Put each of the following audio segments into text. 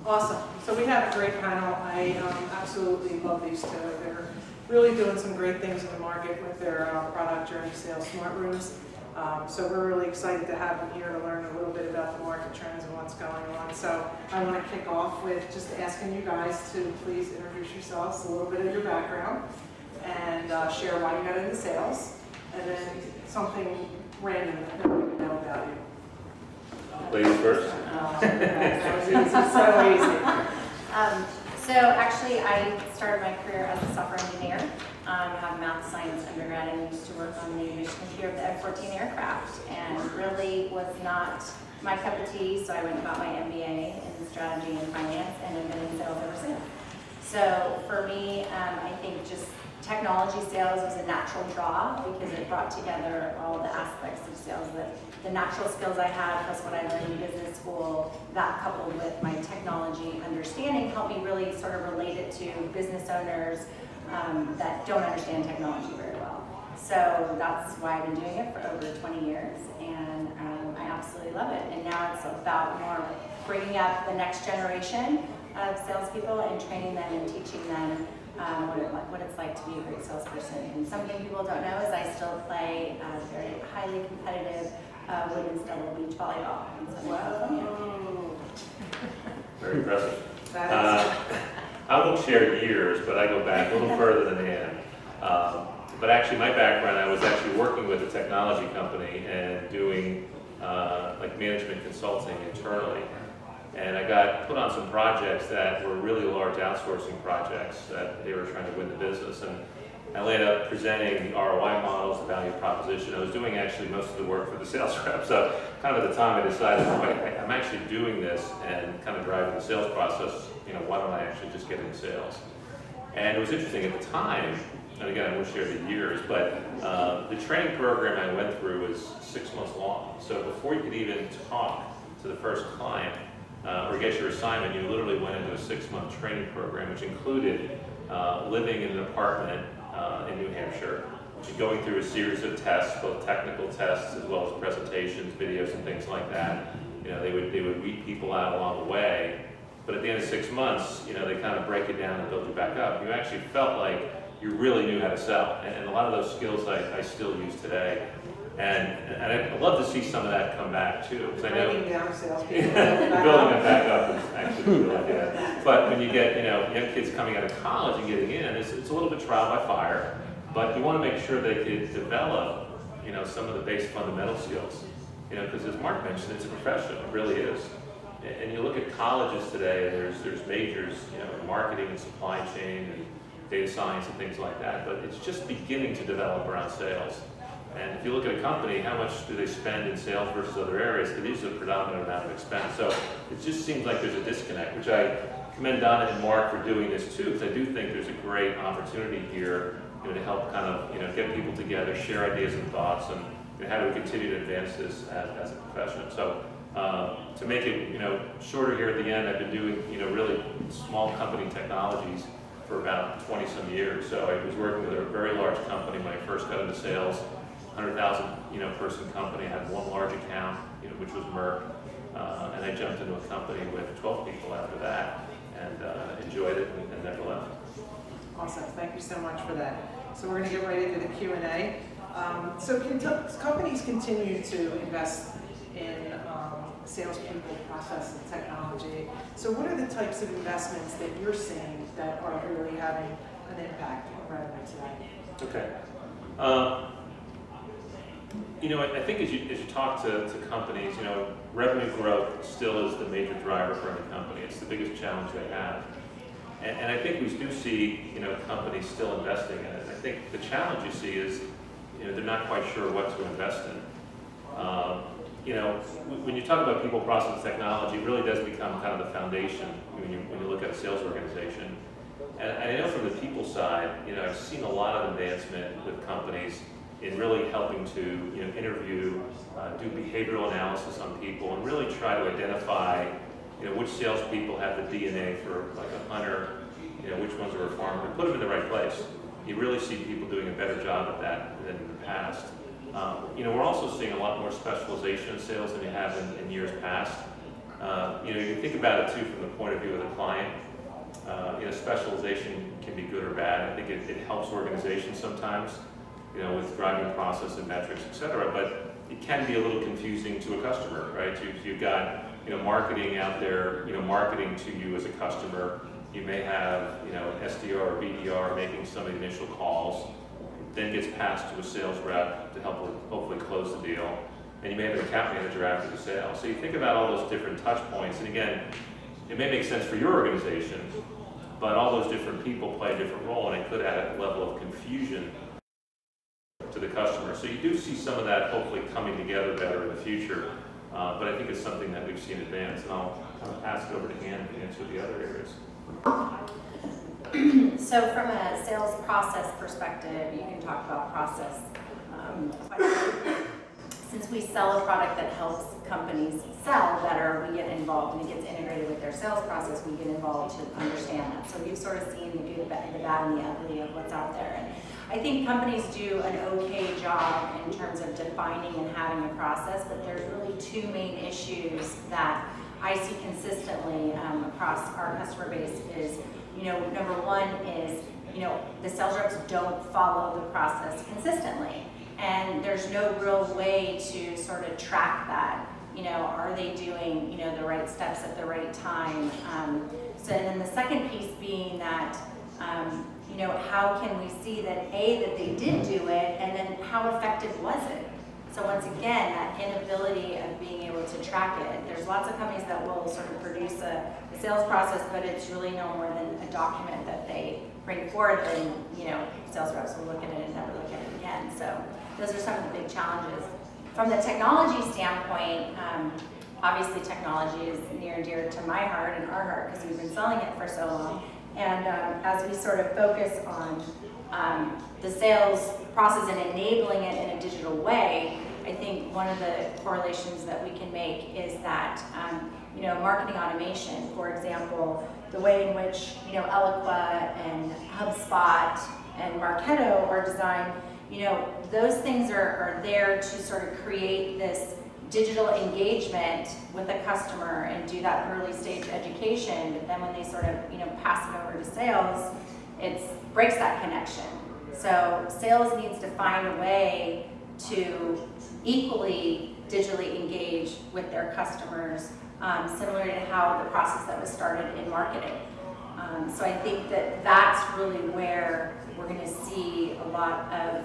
Awesome. So we have a great panel. I absolutely love these two. They're really doing some great things in the market with their product journey sales smart rooms. So we're really excited to have them here to learn a little bit about the market trends and what's going on. So I want to kick off with just asking you guys to please introduce yourselves, a little bit of your background, and share why you got into sales, and then something random that we would know about you. Ladies first. That was easy, so easy. So actually, I started my career as a software engineer. I have a math science undergrad and used to work on the mission computer of the F-14 aircraft, and really was not my cup of tea. So I went and got my MBA in strategy and finance, and have been in sales ever since. So for me, I think just technology sales was a natural draw because it brought together all the aspects of sales, the natural skills I had plus what I learned in business school, that coupled with my technology understanding helped me really sort of relate it to business owners that don't understand technology very well. So that's why I've been doing it for over 20 years, and I absolutely love it. And now it's about more bringing up the next generation of salespeople and training them and teaching them what it's like to be a great salesperson. And something people don't know is I still play very highly competitive women's double beach volleyball. So Wow. Very impressive. That I won't share years, but I go back a little further than Ann. But actually, my background, I was actually working with a technology company and doing like management consulting internally. And I got put on some projects that were really large outsourcing projects that they were trying to win the business. And I ended up presenting the ROI models, the value proposition. I was doing actually most of the work for the sales rep. So kind of at the time I decided, wait, I'm actually doing this and kind of driving the sales process. You know, why don't I actually just get into sales? And it was interesting at the time, and again, I won't share the years, but the training program I went through was 6 months long. So before you could even talk to the first client, or get your assignment, you literally went into a 6-month training program, which included living in an apartment in New Hampshire, going through a series of tests, both technical tests as well as presentations, videos, and things like that. You know, they would weed people out along the way, but at the end of 6 months, you know, they kind of break it down and build you back up. You actually felt like you really knew how to sell, and a lot of those skills I still use today. And I'd love to see some of that come back too, because I know breaking down salespeople. building it back up is actually a good idea. But when you get young kids coming out of college and getting in, it's a little bit trial by fire. But you want to make sure they could develop some of the base fundamental skills. Because as Mark mentioned, it's a profession. It really is. And you look at colleges today, and there's majors, in marketing and supply chain and data science and things like that. But it's just beginning to develop around sales. And if you look at a company, how much do they spend in sales versus other areas? It is a predominant amount of expense. So it just seems like there's a disconnect, which I commend Donna and Mark for doing this too, because I do think there's a great opportunity here to help kind of get people together, share ideas and thoughts, and how do we continue to advance this as a profession. So to make it shorter here at the end, I've been doing really small company technologies for about 20 some years. So I was working with a very large company when I first got into sales. 100,000 person company. I had one large account, which was Merck, and I jumped into a company with 12 people after that, and enjoyed it and never left. Awesome, thank you so much for that. So we're going to get right into the Q&A. So companies continue to invest in salespeople, process, and technology. So what are the types of investments that you're seeing that are really having an impact on revenue today? Okay. I think as you talk to companies, revenue growth still is the major driver for any company. It's the biggest challenge they have. And I think we do see, companies still investing in it. I think the challenge you see is, they're not quite sure what to invest in. When you talk about people, process, technology, it really does become kind of the foundation when you look at a sales organization. And I know from the people side, I've seen a lot of advancement with companies in really helping to interview, do behavioral analysis on people, and really try to identify which salespeople have the DNA for like a hunter, which ones are a farmer, and put them in the right place. You really see people doing a better job at that than in the past. We're also seeing a lot more specialization in sales than you have in years past. You think about it too from the point of view of the client. Specialization can be good or bad. I think it helps organizations sometimes, with driving process and metrics, et cetera, but it can be a little confusing to a customer, right? You've got, marketing out there, marketing to you as a customer. You may have, an SDR or BDR making some initial calls, then gets passed to a sales rep to help hopefully close the deal. And you may have an account manager after the sale. So you think about all those different touch points, and again, it may make sense for your organization, but all those different people play a different role, and it could add a level of confusion to the customer. So you do see some of that hopefully coming together better in the future, but I think it's something that we've seen advance, and I'll kind of pass it over to Ann to answer the other areas. So from a sales process perspective, you can talk about process quite a bit. Since we sell a product that helps companies sell better, we get involved and it gets integrated with their sales process. We get involved to understand that. So we've sort of seen the good, the bad, and the ugly of what's out there. And I think companies do an okay job in terms of defining and having a process, but there's really two main issues that I see consistently across our customer base is, number one is, the sales reps don't follow the process consistently. And there's no real way to sort of track that. Are they doing, the right steps at the right time? So then the second piece being that, how can we see that that they did do it, and then how effective was it? So once again, that inability of being able to track it. There's lots of companies that will sort of produce a sales process, but it's really no more than a document that they bring forward, and sales reps will look at it and never look at it again. So those are some of the big challenges. From the technology standpoint, obviously technology is near and dear to my heart and our heart because we've been selling it for so long. And as we sort of focus on the sales process and enabling it in a digital way, I think one of the correlations that we can make is that, marketing automation, for example, the way in which, Eloqua and HubSpot and Marketo are designed, those things are there to sort of create this digital engagement with a customer and do that early stage education, but then when they sort of, pass it over to sales, it breaks that connection. So sales needs to find a way to equally digitally engage with their customers, similar to how the process that was started in marketing. So I think that that's really where we're going to see a lot of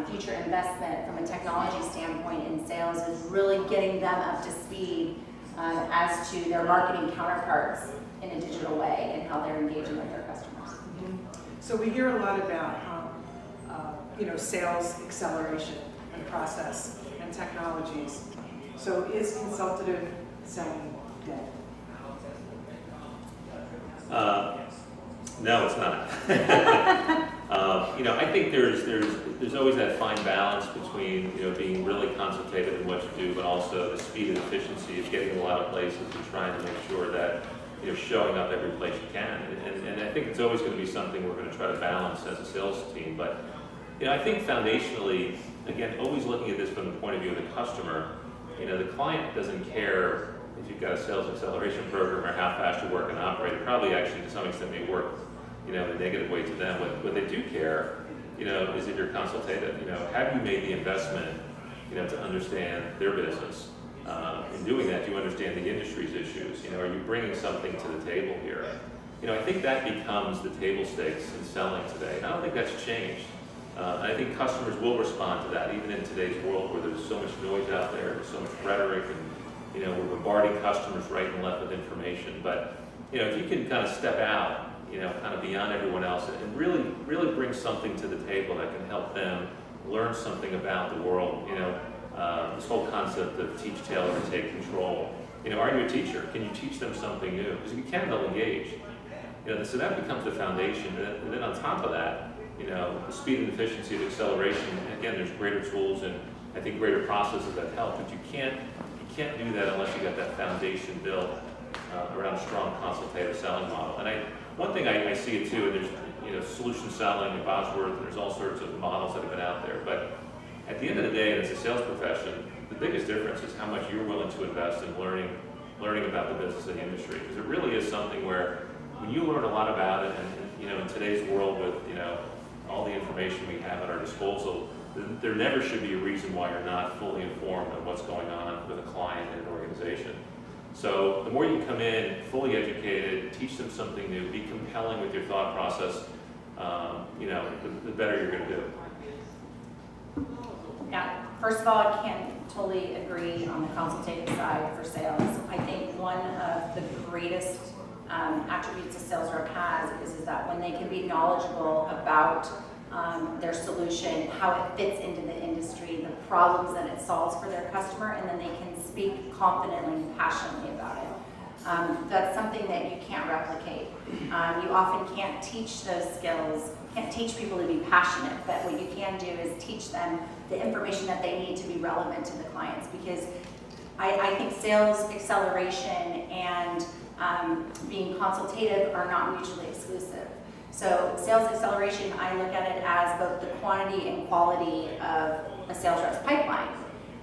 future investment from a technology standpoint in sales, is really getting them up to speed as to their marketing counterparts in a digital way and how they're engaging with their customers. Mm-hmm. So we hear a lot about sales acceleration and process and technologies. So is consultative selling dead? No, it's not. I think there's always that fine balance between being really consultative in what you do, but also the speed and efficiency of getting a lot of places and trying to make sure that showing up every place you can. And I think it's always going to be something we're going to try to balance as a sales team. But I think foundationally, again, always looking at this from the point of view of the customer. The client doesn't care if you've got a sales acceleration program or how fast you work and operate. It probably actually to some extent may work in a negative way to them. What they do care, is if you're consultative. Have you made the investment, to understand their business? In doing that, do you understand the industry's issues? Are you bringing something to the table here? I think that becomes the table stakes in selling today. And I don't think that's changed. I think customers will respond to that, even in today's world where there's so much noise out there, there's so much rhetoric, and we're bombarding customers right and left with information. But if you can kind of step out, kind of beyond everyone else, and really bring something to the table that can help them learn something about the world. This whole concept of teach, tailor, and take control. Are you a teacher? Can you teach them something new? Because if you can, they'll engage. So that becomes the foundation. And then on top of that, the speed and efficiency of acceleration. Again, there's greater tools and I think greater processes that help. But you can't do that unless you got that foundation built around a strong consultative selling model. And one thing I see it too, and there's solution selling and Bosworth, and there's all sorts of models that have been out there. But at the end of the day, and it's a sales profession, the biggest difference is how much you're willing to invest in learning about the business and the industry. Because it really is something where when you learn a lot about it, and in today's world with all the information we have at our disposal, there never should be a reason why you're not fully informed of what's going on with a client and an organization. So the more you come in fully educated, teach them something new, be compelling with your thought process, the better you're going to do. Yeah, first of all, I can totally agree on the consultative side for sales. I think one of the greatest attributes a sales rep has is that when they can be knowledgeable about their solution, how it fits into the industry, the problems that it solves for their customer, and then they can speak confidently and passionately about it. That's something that you can't replicate. You often can't teach those skills, can't teach people to be passionate, but what you can do is teach them the information that they need to be relevant to the clients, because I think sales acceleration and being consultative are not mutually exclusive. So sales acceleration, I look at it as both the quantity and quality of a sales rep's pipeline.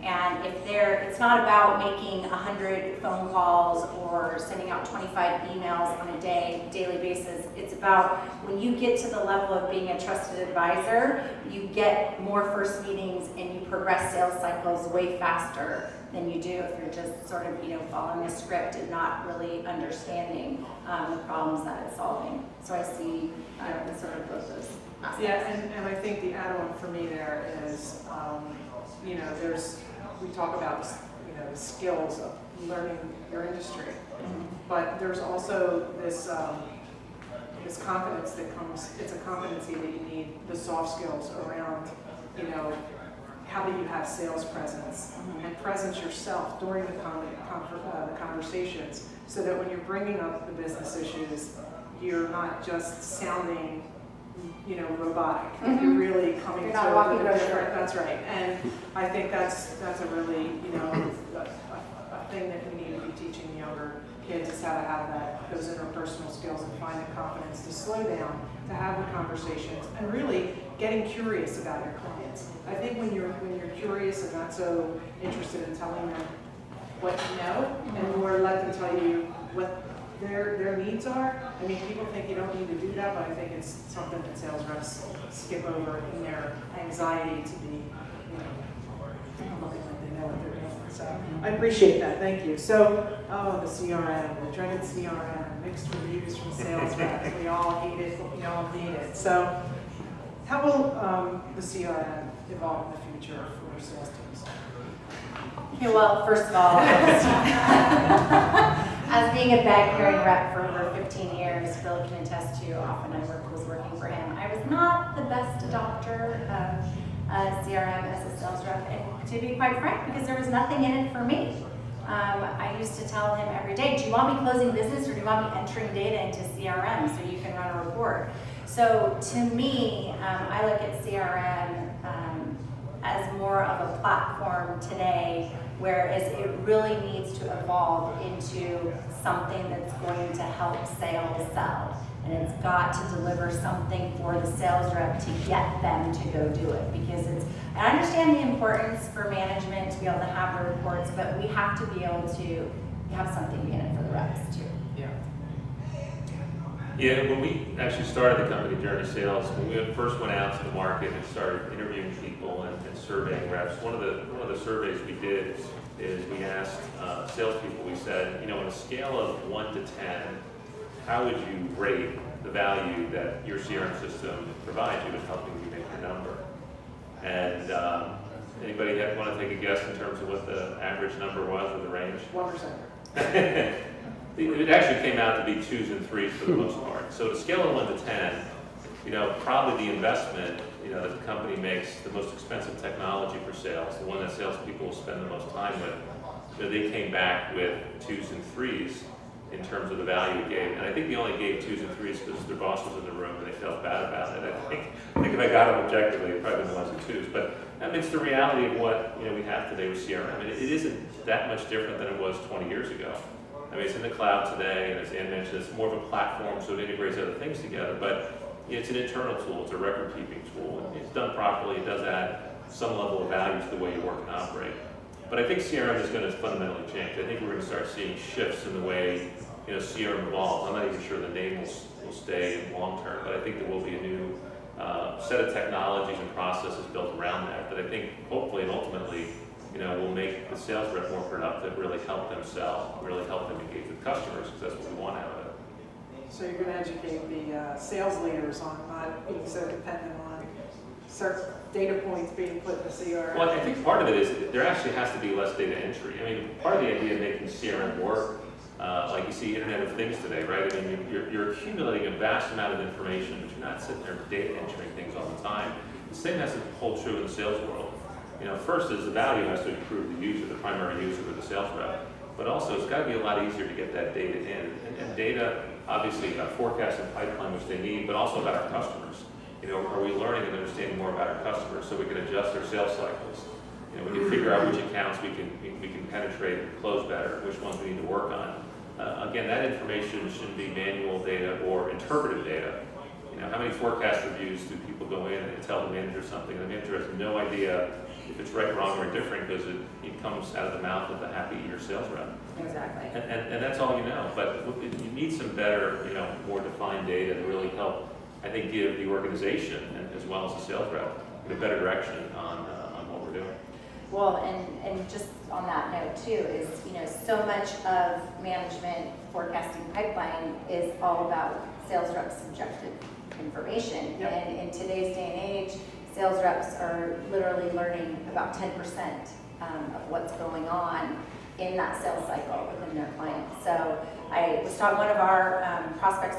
And it's not about making 100 phone calls or sending out 25 emails on a daily basis. It's about when you get to the level of being a trusted advisor, you get more first meetings and you progress sales cycles way faster than you do if you're just sort of following a script and not really understanding the problems that it's solving. So I see sort of both those aspects. Yeah, and I think the add-on for me there is, we talk about the skills of learning your industry, but there's also this confidence that comes. It's a competency that you need, the soft skills around, how do you have sales presence and presence yourself during the conversations, so that when you're bringing up the business issues, you're not just sounding robotic. You're really coming You're to not walking a brochure. different. That's right, and I think that's a really a thing that we need to be teaching younger kids, is how to have those interpersonal skills and find the confidence to slow down, to have the conversations, and really getting curious about your clients. I think when you're curious and not so interested in telling them what you know, and more let them tell you what their needs are. I mean, people think you don't need to do that, but I think it's something that sales reps skip over in their anxiety to be, looking like they know what they're doing. So I appreciate that. Thank you. So, the CRM, the dreaded CRM, mixed reviews from sales reps. We all hate it. We all need it. So, how will the CRM evolve in the future for sales teams? Okay, well, first of all, as being a bag carrying rep for over 15 years, Bill can attest to often I was working for him. I was not the best adopter of CRM as a sales rep, and to be quite frank, because there was nothing in it for me. I used to tell him every day, do you want me closing business or do you want me entering data into CRM so you can run a report? So to me, I look at CRM as more of a platform today, whereas it really needs to evolve into something that's going to help sales sell. And it's got to deliver something for the sales rep to get them to go do it. Because I understand the importance for management to be able to have the reports, but we have to be able to have something in it for the reps too. Yeah, when we actually started the company Journey Sales, when we first went out to the market and started interviewing people and surveying reps, one of the surveys we did is we asked salespeople, we said, on a scale of 1 to 10, how would you rate the value that your CRM system provides you in helping you make your number? And anybody want to take a guess in terms of what the average number was or the range? 1%. It actually came out to be 2s and 3s for the most part. So to scale of 1 to 10, probably the investment, that the company makes, the most expensive technology for sales, the one that salespeople will spend the most time with, they came back with 2s and 3s in terms of the value it gave. And I think they only gave 2s and 3s because their boss was in the room and they felt bad about it. I think if I got them objectively, it probably been the 1s and 2s. But I mean, it's the reality of what we have today with CRM. And it isn't that much different than it was 20 years ago. I mean, it's in the cloud today, and as Ann mentioned, it's more of a platform, so it integrates other things together. But it's an internal tool, it's a record-keeping tool. It's done properly, it does add some level of value to the way you work and operate. But I think CRM is going to fundamentally change. I think we're going to start seeing shifts in the way CRM evolves. I'm not even sure the name will stay long term, but I think there will be a new set of technologies and processes built around that I think hopefully and ultimately will make the sales rep more productive, really help them sell, really help them engage with customers, because that's what we want out of it. So you're going to educate the sales leaders on not being so dependent on certain data points being put in the CRM? Well, I think part of it is there actually has to be less data entry. I mean, part of the idea of making CRM work, like you see Internet of Things today, right? I mean, you're accumulating a vast amount of information, but you're not sitting there data entering things all the time. The same has to hold true in the sales world. First is the value has to improve the user, the primary user, or the sales rep. But also, it's got to be a lot easier to get that data in. And data, obviously, forecast and pipeline, which they need, but also about our customers. Are we learning and understanding more about our customers so we can adjust our sales cycles? We can figure out which accounts we can penetrate and close better, which ones we need to work on. Again, that information shouldn't be manual data or interpretive data. How many forecast reviews do people go in and tell the manager something, and the manager has no idea if it's right, wrong, or indifferent because it comes out of the mouth of the happy eager sales rep. Exactly. And that's all you know. But you need some better, more defined data to really help, I think, give the organization and as well as the sales rep a better direction on what we're doing. Well, and just on that note too, is so much of management forecasting pipeline is all about sales reps' subjective information. Yep. And in today's day and age, sales reps are literally learning about 10% of what's going on in that sales cycle within their clients. So I was taught one of our prospects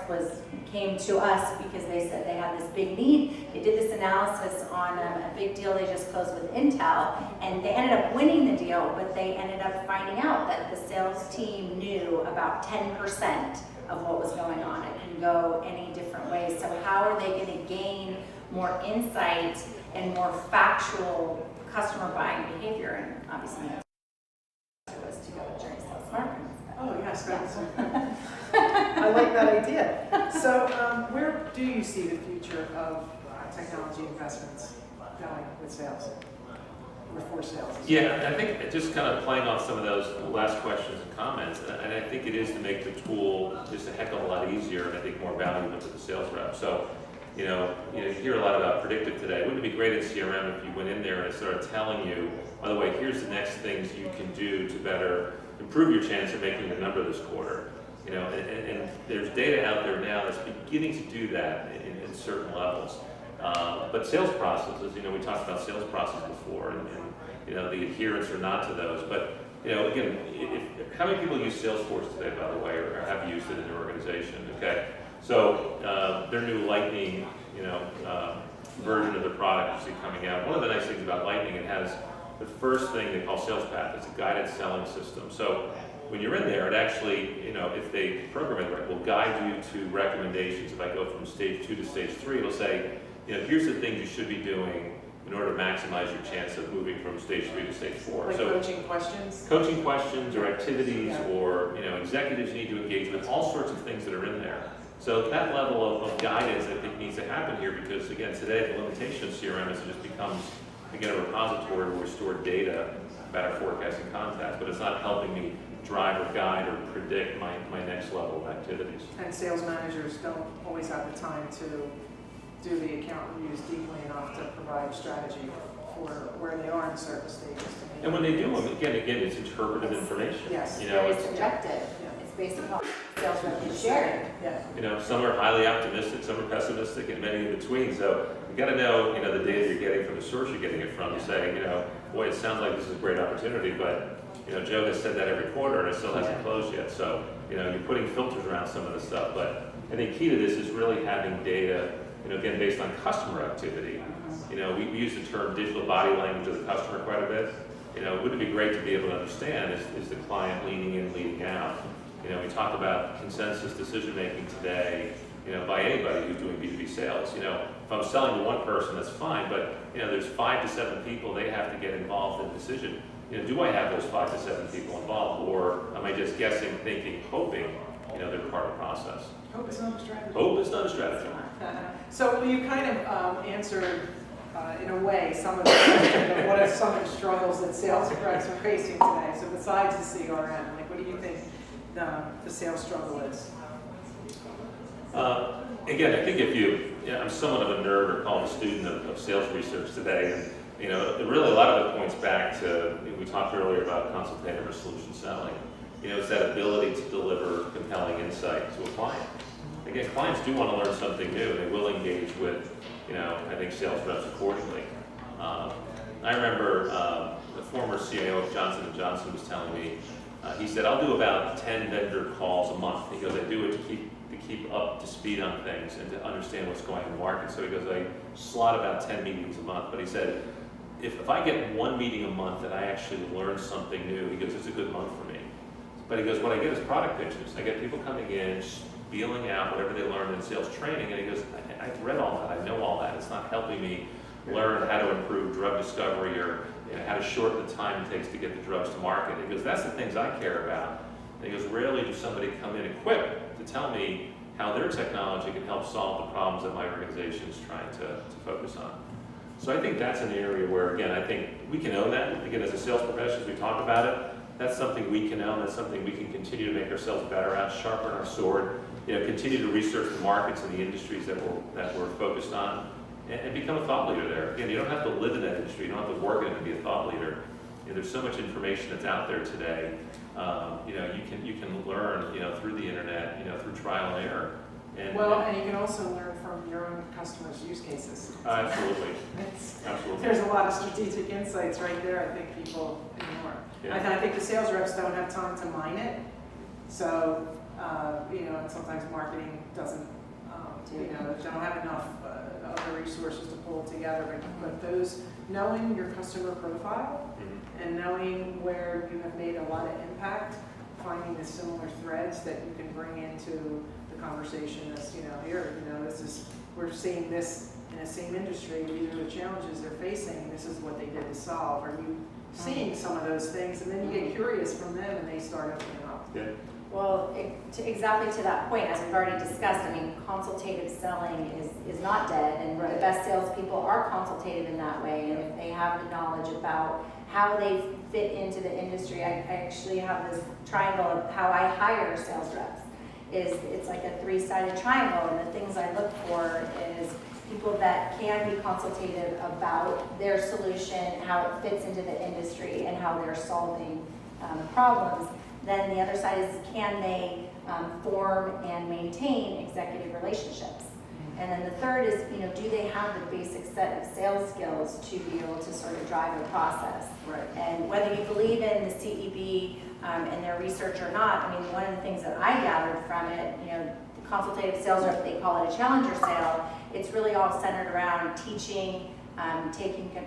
came to us because they said they had this big need. They did this analysis on a big deal they just closed with Intel, and they ended up winning the deal, but they ended up finding out that the sales team knew about 10% of what was going on. It can go any different ways. So how are they going to gain more insight and more factual customer buying behavior? And obviously that was to go with Journey Sales Smart Rooms. Oh, yes, that's I like that idea. So where do you see the future of technology investments going with sales? Or for sales? Yeah, I think just kind of playing off some of those last questions and comments, and I think it is to make the tool just a heck of a lot easier and I think more valuable to the sales rep. So, you hear a lot about predictive today. Wouldn't it be great in CRM if you went in there and it started telling you, by the way, here's the next things you can do to better improve your chance of making the number this quarter. And there's data out there now that's beginning to do that in certain levels. But sales processes, we talked about sales process before, and the adherence or not to those. But again, how many people use Salesforce today, by the way, or have used it in their organization? Okay, so their new Lightning, version of the product is coming out. One of the nice things about Lightning, it has the first thing they call Sales Path. It's a guided selling system. So when you're in there, it actually, if they program it right, will guide you to recommendations. If I go from stage 2 to stage 3, it'll say, here's the things you should be doing in order to maximize your chance of moving from stage 3 to stage 4. Like so coaching questions? Coaching questions or activities or executives you need to engage with, all sorts of things that are in there. So that level of guidance I think needs to happen here because again, today the limitation of CRM is it just becomes, again, a repository where we store data about our forecasting contacts, but it's not helping me drive or guide or predict my next level of activities. And sales managers don't always have the time to do the account reviews deeply enough to provide strategy for where they are in certain stages. And when they do them, again, it's interpretive information. Yes. It's very subjective. It's based upon sales reps shared. Yeah. Some are highly optimistic, some are pessimistic, and many in between. So you got to know, the data you're getting from the source you're getting it from. To say, boy, it sounds like this is a great opportunity, but Joe has said that every quarter and it still hasn't closed yet. So you're putting filters around some of the stuff. But I think key to this is really having data, again, based on customer activity. We use the term digital body language of the customer quite a bit. Wouldn't it be great to be able to understand is the client leaning in, leaning out? We talk about consensus decision making today, by anybody who's doing B2B sales. If I'm selling to one person, that's fine, but there's 5 to 7 people they have to get involved in the decision. Do I have those 5 to 7 people involved, or am I just guessing, thinking, hoping, they're part of the process? Hope is not a strategy. Hope is not a strategy. So you kind of answered in a way, some of the, what are some of the struggles that sales reps are facing today? So besides the CRM, like what do you think the sales struggle is? Again, I think I'm somewhat of a nerd or called a student of sales research today, and really a lot of it points back to, we talked earlier about consultative or solution selling. It's that ability to deliver compelling insight to a client. Again, clients do want to learn something new, and they will engage with, I think, sales reps accordingly. I remember the former CEO of Johnson & Johnson was telling me, he said, I'll do about 10 vendor calls a month. He goes, I do it to keep up to speed on things and to understand what's going on in the market. So he goes, I slot about 10 meetings a month. But he said, if I get one meeting a month and I actually learn something new, he goes, it's a good month for me. But he goes, what I get is product pitches. I get people coming in, spieling out whatever they learned in sales training, and he goes, I've read all that, I know all that. It's not helping me learn how to improve drug discovery or how to shorten the time it takes to get the drugs to market. He goes, that's the things I care about. And he goes, rarely does somebody come in equipped to tell me how their technology can help solve the problems that my organization is trying to focus on. So I think that's an area where, again, I think we can own that. Again, as a sales professionals, we talk about it. That's something we can own. That's something we can continue to make ourselves better at, sharpen our sword, continue to research the markets and the industries that we're focused on, and become a thought leader there. Again, you don't have to live in that industry. You don't have to work in it to be a thought leader. There's so much information that's out there today. You can learn, through the internet, through trial and error. And you can also learn from your own customers' use cases. Absolutely. Absolutely. There's a lot of strategic insights right there. I think people ignore. Yeah. I think the sales reps don't have time to mine it. So, and sometimes marketing doesn't, don't have enough other resources to pull together. But those, knowing your customer profile and knowing where you have made a lot of impact, finding the similar threads that you can bring into the conversation as, we're seeing this in the same industry, these are the challenges they're facing, this is what they did to solve. Are you seeing some of those things? And then you get curious from them and they start opening up. Yeah. Well, exactly to that point, as we've already discussed, consultative selling is not dead, and Right. the best salespeople are consultative in that way, and if they have the knowledge about how they fit into the industry. I actually have this triangle of how I hire sales reps. It's like a three-sided triangle, and the things I look for is people that can be consultative about their solution, how it fits into the industry, and how they're solving problems. Then the other side is, can they form and maintain executive relationships? And then the third is, do they have the basic set of sales skills to be able to sort of drive a process? Right. And whether you believe in the CEB and their research or not, one of the things that I gathered from it, the consultative sales rep, they call it a challenger sale. It's really all centered around teaching,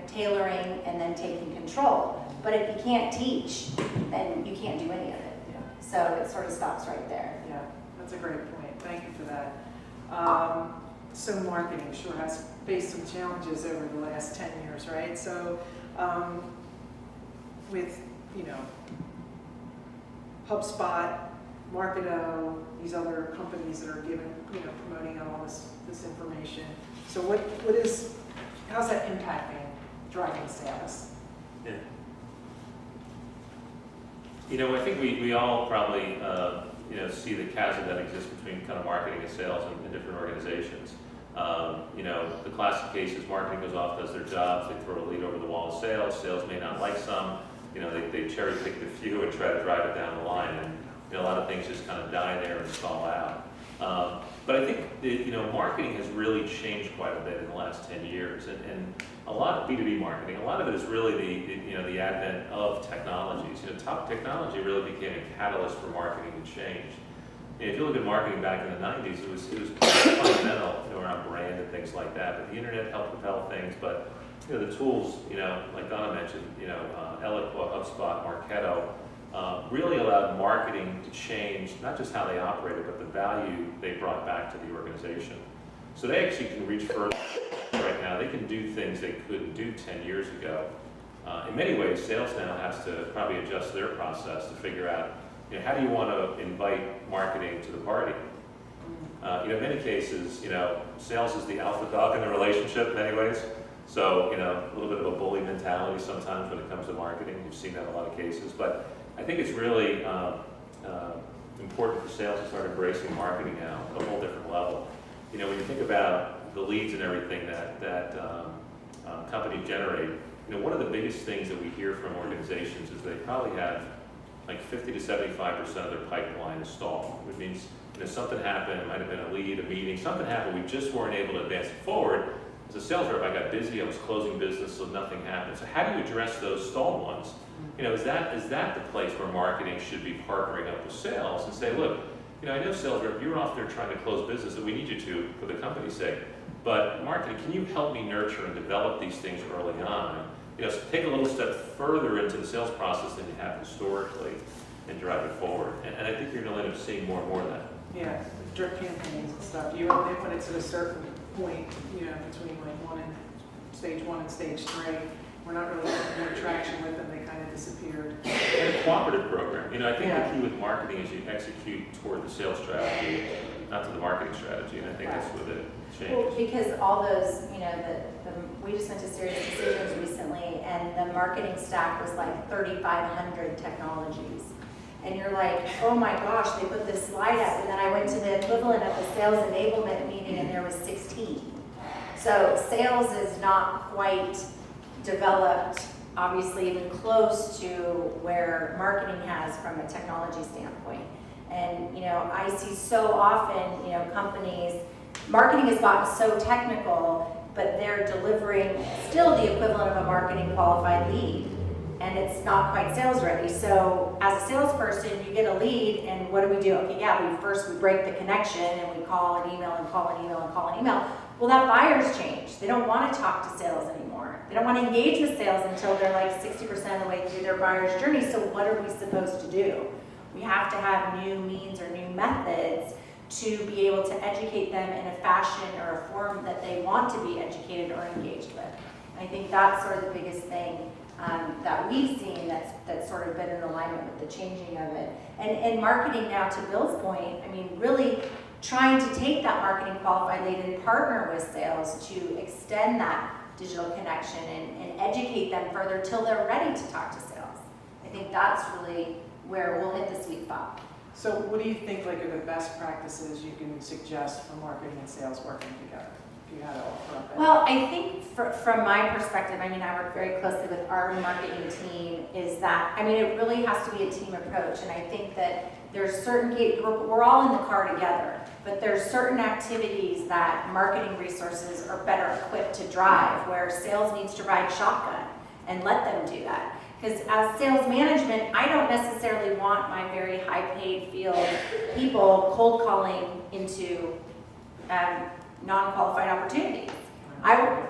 tailoring, and then taking control. But if you can't teach, then you can't do any of it. Yeah. So it sort of stops right there. Yeah, that's a great point. Thank you for that. So marketing sure has faced some challenges over the last 10 years, right? So with, HubSpot, Marketo, these other companies that are giving, promoting all this information. So how's that impacting driving sales? Yeah. I think we all probably, see the chasm that exists between kind of marketing and sales in different organizations. The classic case is marketing goes off, does their jobs, they throw a lead over the wall of sales. Sales may not like some, they cherry pick the few and try to drive it down the line. And a lot of things just kind of die there and stall out. But I think marketing has really changed quite a bit in the last 10 years, and a lot of B2B marketing. A lot of it is really the advent of technologies. Top technology really became a catalyst for marketing to change. If you look at marketing back in the 90s, it was fundamental around brand and things like that. But the internet helped propel things. But the tools, like Donna mentioned, Eloqua, HubSpot, Marketo, really allowed marketing to change not just how they operated, but the value they brought back to the organization. So they actually can reach further right now. They can do things they couldn't do 10 years ago. In many ways, sales now has to probably adjust their process to figure out, how do you want to invite marketing to the party? In many cases, sales is the alpha dog in the relationship in many ways. So, a little bit of a bully mentality sometimes when it comes to marketing. You've seen that in a lot of cases. But I think it's really important for sales to start embracing marketing now at a whole different level. When you think about the leads and everything that companies generate, one of the biggest things that we hear from organizations is they probably have like 50 to 75% of their pipeline is stalled, which means something happened, it might have been a lead, a meeting, something happened, we just weren't able to advance it forward. As a sales rep, I got busy, I was closing business, so nothing happened. So how do you address those stalled ones? Is that the place where marketing should be partnering up with sales and say, look, I know sales rep, you're off there trying to close business that we need you to for the company's sake, but marketing, can you help me nurture and develop these things early on? So take a little step further into the sales process than you have historically and drive it forward. And I think you're going to end up seeing more and more of that. Yeah, drip campaigns and stuff. You only put it to a certain point, between like stage 1 and stage 3. We're not really getting more traction with them. They kind of disappeared. And a cooperative program. I think Yeah. the key with marketing is you execute toward the sales strategy, not to the marketing strategy. And I think that's where the change. Well, because all those, we just went to Serious Decisions recently, and the marketing stack was like 3,500 technologies. And you're like, oh my gosh, they put this slide up, and then I went to the equivalent of the sales enablement meeting, and there was 16. So sales is not quite developed, obviously even close to where marketing has from a technology standpoint. And I see so often, companies, marketing has gotten so technical, but they're delivering still the equivalent of a marketing qualified lead, and it's not quite sales ready. So as a salesperson, you get a lead, and what do? Okay, yeah, we break the connection, and we call an email and call an email and call an email. Well, that buyer's changed. They don't want to talk to sales anymore. They don't want to engage with sales until they're like 60% of the way through their buyer's journey. So what are we supposed to do? We have to have new means or new methods to be able to educate them in a fashion or a form that they want to be educated or engaged with. I think that's sort of the biggest thing that we've seen that's sort of been in alignment with the changing of it. And marketing now, to Bill's point, really trying to take that marketing qualified lead and partner with sales to extend that digital connection and educate them further till they're ready to talk to sales. I think that's really where we'll hit the sweet spot. So what do you think are the best practices you can suggest for marketing and sales working together? If you had to offer up. Well, I think from my perspective, I work very closely with our marketing team, is that, it really has to be a team approach. And I think that there's certain, we're all in the car together, but there's certain activities that marketing resources are better equipped to drive, where sales needs to ride shotgun and let them do that. Because as sales management, I don't necessarily want my very high-paid field people cold calling into non-qualified opportunities. I want,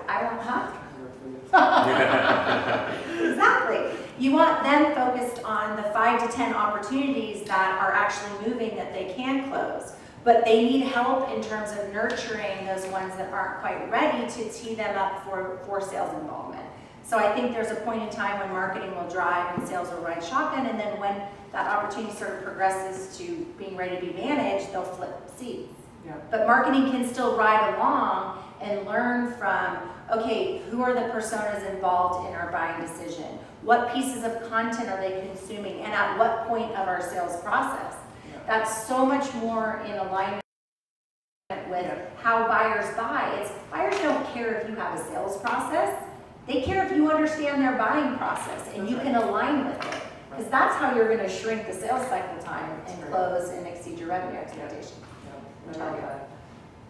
Exactly. You want them focused on the 5 to 10 opportunities that are actually moving that they can close. But they need help in terms of nurturing those ones that aren't quite ready to tee them up for sales involvement. So I think there's a point in time when marketing will drive and sales will ride shotgun, and then when that opportunity sort of progresses to being ready to be managed, they'll flip seats. Yeah. But marketing can still ride along and learn from, okay, who are the personas involved in our buying decision? What pieces of content are they consuming, and at what point of our sales process? Yeah. That's so much more in alignment with how buyers buy. Buyers don't care if you have a sales process. They care if you understand their buying process and you can align with it. Because that's how you're going to shrink the sales cycle time and close and exceed your revenue expectation.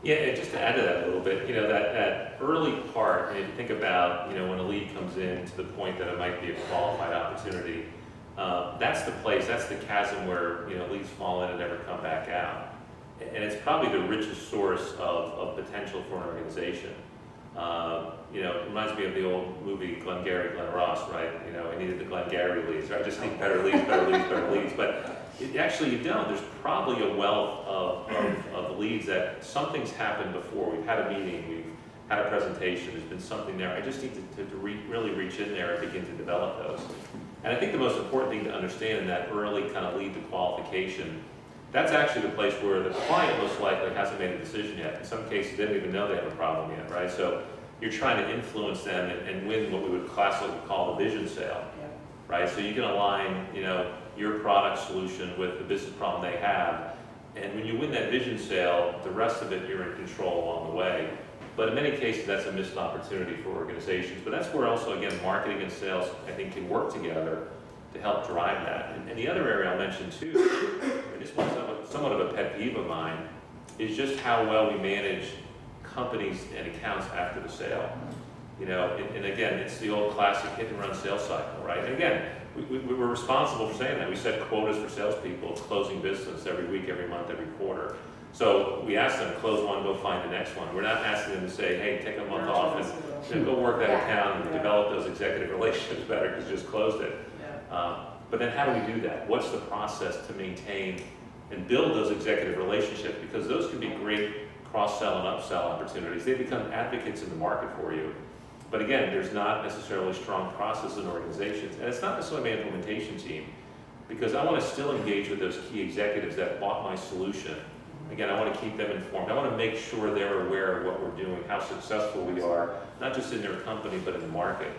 Yeah, and just to add to that a little bit, that early part, and if you think about, when a lead comes in to the point that it might be a qualified opportunity, that's the place, that's the chasm where, leads fall in and never come back out. And it's probably the richest source of potential for an organization. It reminds me of the old movie Glengarry Glen Ross, right? I needed the Glengarry leads, right? I just need better leads, better leads, better leads. But actually you don't. There's probably a wealth of leads that something's happened before. We've had a meeting, we've had a presentation, there's been something there. I just need to really reach in there and begin to develop those. And I think the most important thing to understand in that early kind of lead to qualification, that's actually the place where the client most likely hasn't made a decision yet. In some cases, they don't even know they have a problem yet, right? So, you're trying to influence them and win what we would classically call the vision sale, right? So you can align, your product solution with the business problem they have, and when you win that vision sale, the rest of it you're in control along the way. But in many cases, that's a missed opportunity for organizations. But that's where also, again, marketing and sales, I think, can work together to help drive that. And the other area I'll mention too, and this one's somewhat of a pet peeve of mine, is just how well we manage companies and accounts after the sale. And again, it's the old classic hit and run sales cycle, right? And again, we were responsible for saying that. We set quotas for salespeople, closing business every week, every month, every quarter. So we asked them to close one, go find the next one. We're not asking them to say, hey, take a month off and go work that account and develop those executive relationships better because you just closed it. But then how do we do that? What's the process to maintain and build those executive relationships? Because those can be great cross-sell and upsell opportunities. They become advocates in the market for you. But again, there's not necessarily strong processes in organizations, and it's not necessarily my implementation team, because I want to still engage with those key executives that bought my solution. Again, I want to keep them informed. I want to make sure they're aware of what we're doing, how successful we are, not just in their company, but in the market.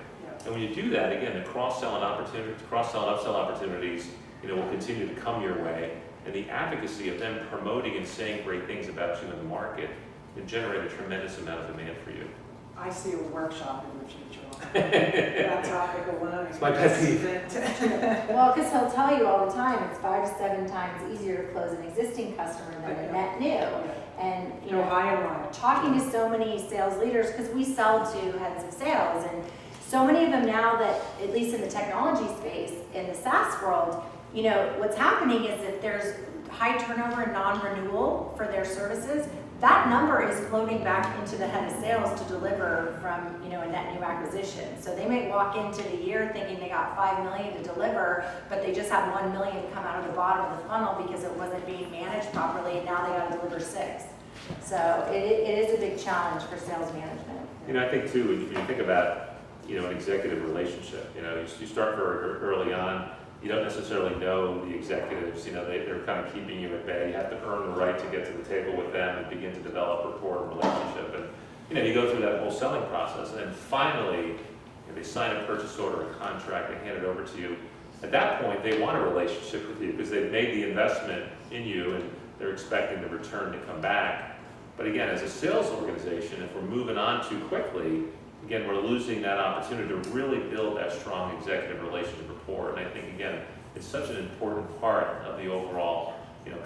And when you do that, again, the cross-sell and upsell opportunities, will continue to come your way, and the advocacy of them promoting and saying great things about you in the market can generate a tremendous amount of demand for you. I see a workshop in the future. That topic alone. It's my pet peeve. Well, because he'll tell you all the time, it's 5 to 7 times easier to close an existing customer than a net new. And high and wide. Talking to so many sales leaders, because we sell to heads of sales, and so many of them now that, at least in the technology space, in the SaaS world, what's happening is that there's high turnover and non-renewal for their services. That number is floating back into the head of sales to deliver from, a net new acquisition. So they may walk into the year thinking they got $5 million to deliver, but they just had $1 million come out of the bottom of the funnel because it wasn't being managed properly, and now they got to deliver 6. So it is a big challenge for sales management. I think too, when you think about, an executive relationship, you start very early on. You don't necessarily know the executives, they're kind of keeping you at bay. You have to earn the right to get to the table with them and begin to develop rapport and relationship. And, you go through that whole selling process. And then finally, they sign a purchase order, a contract, they hand it over to you. At that point, they want a relationship with you because they've made the investment in you and they're expecting the return to come back. But again, as a sales organization, if we're moving on too quickly, again, we're losing that opportunity to really build that strong executive relationship rapport. And I think, again, it's such an important part of the overall,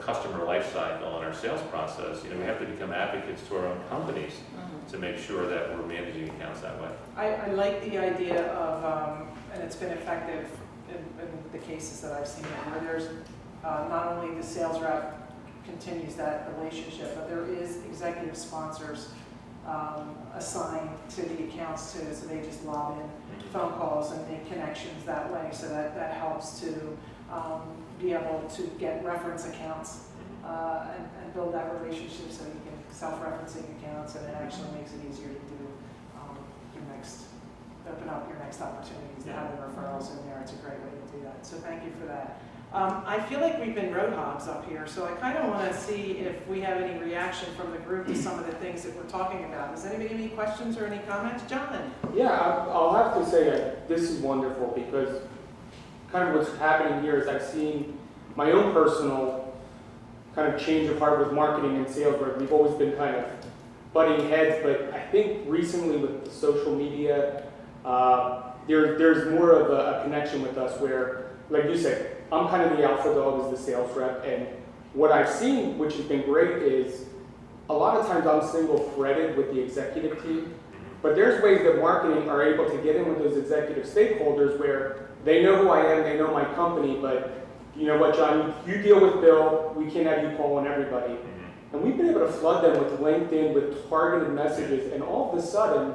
customer life cycle and our sales process. We have to become advocates to our own companies to make sure that we're managing accounts that way. I like the idea of, and it's been effective in the cases that I've seen, where there's not only the sales rep continues that relationship, but there is executive sponsors assigned to the accounts too, so they just lob in phone calls and make connections that way, so that helps to be able to get reference accounts and build that relationship so you can self-referencing accounts, and it actually makes it easier to do open up your next opportunities to have the referrals in there. It's a great way to do that, so thank you for that. I feel like we've been road hogs up here, so I kind of want to see if we have any reaction from the group to some of the things that we're talking about. Does anybody have any questions or any comments? John? Yeah, I'll have to say that this is wonderful because kind of what's happening here is I've seen my own personal kind of change of heart with marketing and sales, where we've always been kind of butting heads, but I think recently with the social media, there's more of a connection with us where, like you said, I'm kind of the alpha dog as the sales rep, and what I've seen, which has been great, is a lot of times I'm single-threaded with the executive team, but there's ways that marketing are able to get in with those executive stakeholders where they know who I am, they know my company, but you know what, John, you deal with Bill, we can't have you call on everybody. And we've been able to flood them with LinkedIn, with targeted messages, and all of a sudden,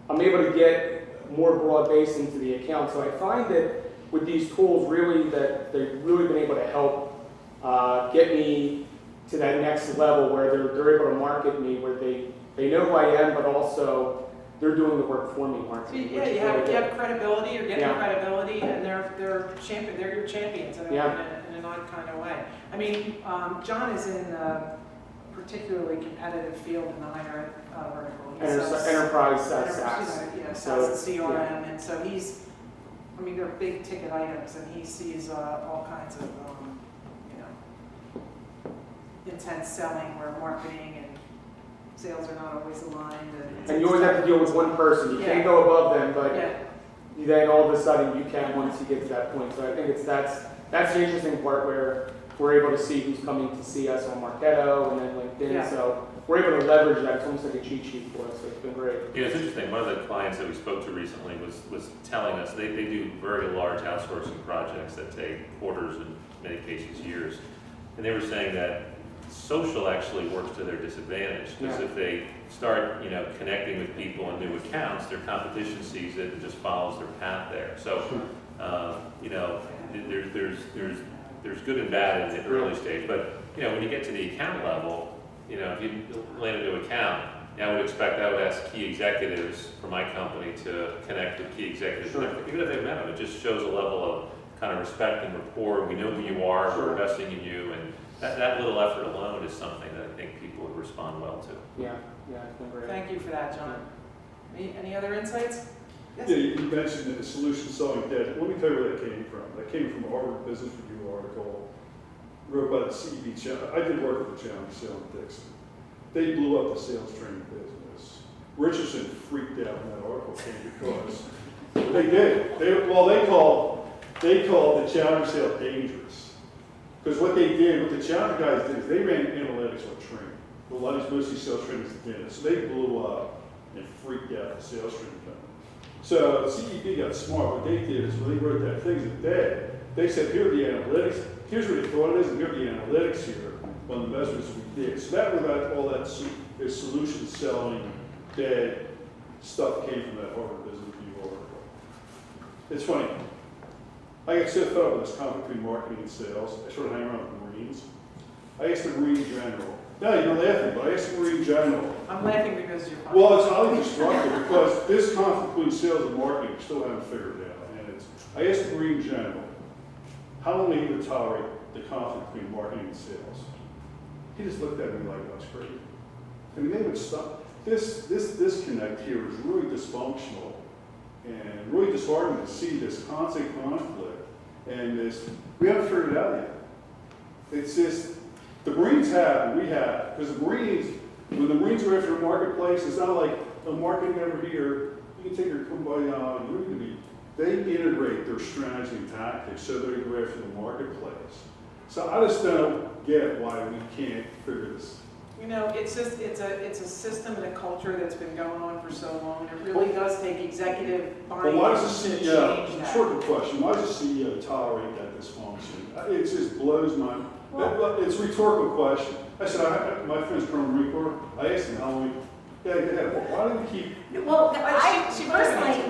I'm able to get more broad base into the account. So I find that with these tools, really, that they've really been able to help get me to that next level where they're able to market me, where they know who I am, but also they're doing the work for me, marketing. Yeah, you have credibility, you're getting credibility, and they're your champions in an odd kind of way. I mean, John is in particularly competitive field in the higher vertical. He sells- Enterprise Enterprise, SaaS. Yeah, So, SaaS and CRM, and so he's, I mean, they're big ticket items, and he sees all kinds of, intense selling where marketing and sales are not always aligned. And you always have to deal with one person. You can't go above them, but Yeah, then all of a sudden you can once you get to that point. So I think that's the interesting part where we're able to see who's coming to see us on Marketo and then LinkedIn. Yeah. So we're able to leverage that. It's almost like a cheat sheet for us. So it's been great. Yeah, it's interesting. One of the clients that we spoke to recently was telling us they do very large outsourcing projects that take quarters and in many cases years. And they were saying that social actually works to their disadvantage because Yeah. if they start, connecting with people in new accounts, their competition sees it and just follows their path there. So, there's good and bad in the early stage, but when you get to the account level, if you land a new account, I would ask key executives for my company to connect with key executives. Sure. Even if they've met them, it just shows a level of kind of respect and rapport. We know who you are, Sure. we're investing in you, and that little effort alone is something that I think people would respond well to. Yeah, it's been great. thank you for that, John. Any other insights? Yes. Yeah, you mentioned that the solution selling dead. Let me tell you where that came from. That came from a Harvard Business Review article wrote by the CEB. I did work with the Challenger Sale and Dixon. They blew up the sales training business. Richardson freaked out when that article came because they did. They called the Challenger Sale dangerous. Because what the Challenger guys did is they ran analytics on training. A lot of these mostly sales trainers did. So they blew up and freaked out the sales training company. So CEB got smart. What they did is when they wrote that things that dead, they said, here are the analytics. Here's what they thought it is, and here are the analytics here on the measurements we did. So that was all that solution selling dead stuff came from that Harvard Business Review article. It's funny. I get so fed up with this conflict between marketing and sales. I sort of hang around with the Marines. I asked the Marine General. No, you're laughing, but I asked the Marine General. I'm laughing because you're fine. Well, it's highly destructive because this conflict between sales and marketing we still haven't figured it out. And I asked the Marine General, how long he would tolerate the conflict between marketing and sales? He just looked at me like I was crazy. I mean, they would stop. This disconnect here is really dysfunctional and really disheartening to see this constant conflict and we haven't figured it out yet. It's just, the Marines have, and we have, because the Marines, when the Marines go after the marketplace, it's not like the marketing over here, you can take your kumbaya, you're going to be, they integrate their strategy and tactics so they go after the marketplace. So I just don't get why we can't figure this. It's just, it's a system and a culture that's been going on for so long. It really does take executive buy-in Well, why to does the change CEO, that. short question, why does the CEO tolerate that dysfunction? It just blows my, it's a rhetorical question. I said, my friend's Colonel Marine Corps, I asked him how long, yeah, why do we keep? Well, She personally,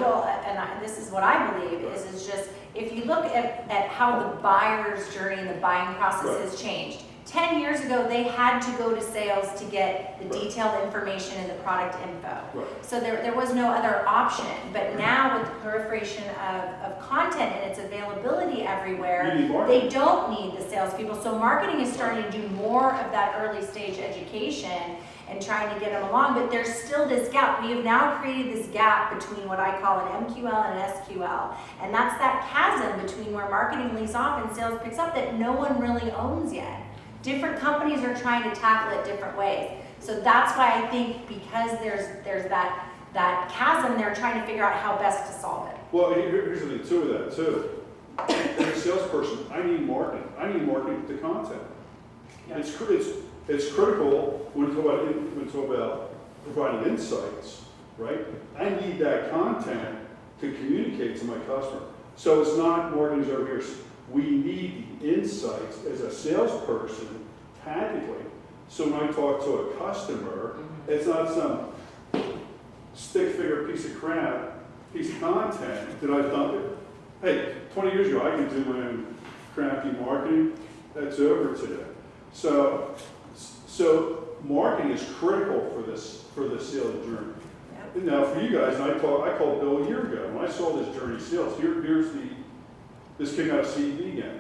this is what I believe, is just, if you look at how the buyer's journey and the buying process has changed. 10 years ago, they had to go to sales to get the detailed information and the product info. Right. So there was no other option. But now with the proliferation of content and its availability everywhere, You need marketing. they don't need the salespeople. So marketing is starting to do more of that early stage education and trying to get them along, but there's still this gap. We have now created this gap between what I call an MQL and an SQL, and that's that chasm between where marketing leaves off and sales picks up that no one really owns yet. Different companies are trying to tackle it different ways. So that's why I think because there's that chasm, they're trying to figure out how best to solve it. Well, here's the thing too with that too. As a salesperson, I need marketing. I need marketing to content. Yeah. It's critical when we talk about providing insights, right? I need that content to communicate to my customer. So it's not marketing's over here. We need the insights as a salesperson tactically. So when I talk to a customer, it's not some stick figure piece of crap, piece of content that I've done. Hey, 20 years ago, I could do my own crappy marketing. That's over today. So marketing is critical for the sales journey. Yep. Now for you guys, I called Bill a year ago when I saw this journey sales. This came out of CEB again.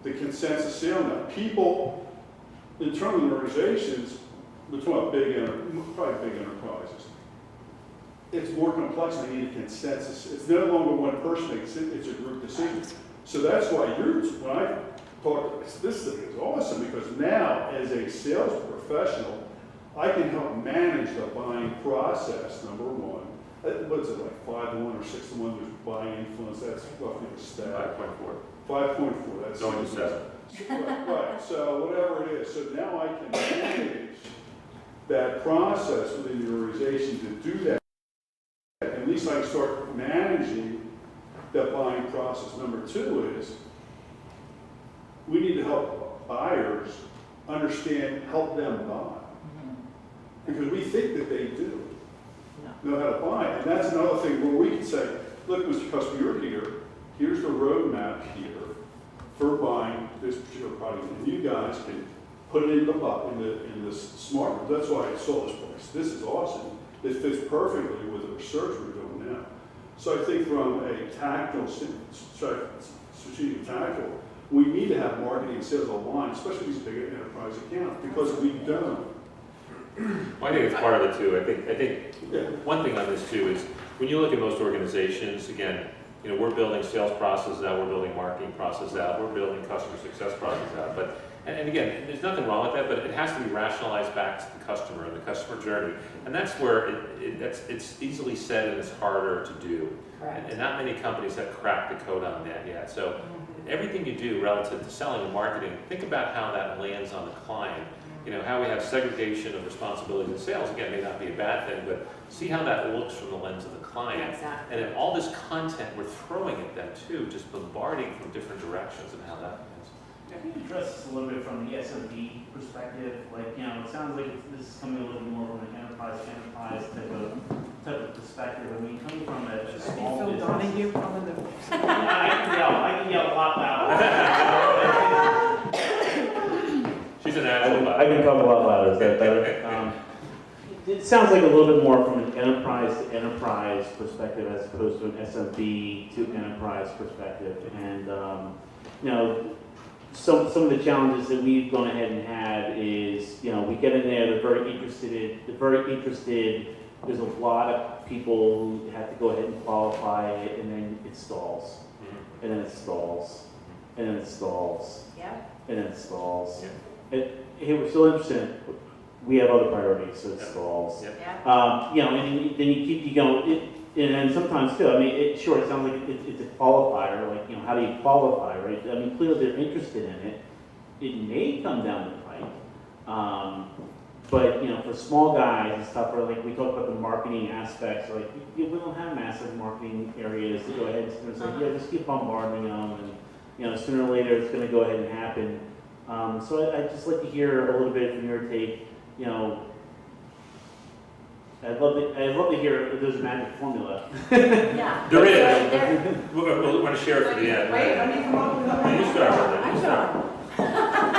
The consensus sale now. People, internal organizations, we're talking about probably big enterprises. It's more complex and they need a consensus. It's no longer one person, it's a group decision. So that's why when I talk, this thing is awesome because now as a sales professional, I can help manage the buying process, number one. What is it, like 5-to-1 or 6-to-1, there's buying influence, that's roughly the stat. 5.4. 5.4, that's. Going to 7. Right, so whatever it is, so now I can manage that process within the organization to do that. At least I can start managing that buying process. Number two is, we need to help buyers understand, help them buy. Because we think that they do know how to buy. And that's another thing where we can say, look, Mr. Customer, you're here. Here's the roadmap here for buying this particular product. And you guys can put it in the smart room. That's why I saw this place. This is awesome. It fits perfectly with the research we're doing now. So I think from a tactical, strategic tactical, we need to have marketing and sales aligned, especially these big enterprise accounts, because we don't. Well, I think it's part of it too. I think one thing on this too is when you look at most organizations, again, we're building sales processes out, we're building marketing processes out, we're building customer success processes out. But and again, there's nothing wrong with that, but it has to be rationalized back to the customer and the customer journey. And that's where it's easily said and it's harder to do. And not many companies have cracked the code on that yet. So everything you do relative to selling and marketing, think about how that lands on the client. How we have segregation of responsibility in sales, again, may not be a bad thing, but see how that looks from the lens of the client. Exactly. And then all this content we're throwing at them too, just bombarding from different directions and how that lands. Can you address this a little bit from the SMB perspective? Like, it sounds like this is coming a little bit more from an enterprise type of perspective. I mean, coming from a small Phil business. Donahue coming to. I can yell a lot louder. She's an actual I can talk a lot louder. Is that better? It sounds like a little bit more from an enterprise to enterprise perspective as opposed to an SMB to enterprise perspective. And some of the challenges that we've gone ahead and had is, we get in there, they're very interested. There's a lot of people who have to go ahead and qualify it, and then it stalls, and then it stalls, and then it stalls, and then it stalls. Hey, we're still interested. We have other priorities, so it stalls. And then you keep going. And then sometimes too, it sounds like it's a qualifier, like, how do you qualify, right? Clearly they're interested in it. It may come down the pike. But, for small guys and stuff, or like we talk about the marketing aspects, like, we don't have massive marketing areas to go ahead and say, just keep bombarding them, and, sooner or later it's going to go ahead and happen. So I'd just like to hear a little bit from your take, I'd love to hear if there's a magic formula. Yeah. There is. We're going to share it for the end. Wait, let me come up with a. You start with it. I know.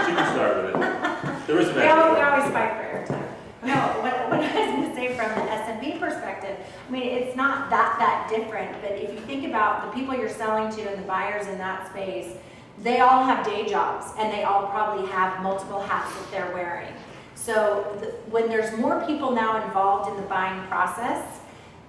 She can start with it. There is a We always fight for airtime. No, what I was going to say from the SMB perspective, it's not that different, but if you think about the people you're selling to and the buyers in that space, they all have day jobs and they all probably have multiple hats that they're wearing. So when there's more people now involved in the buying process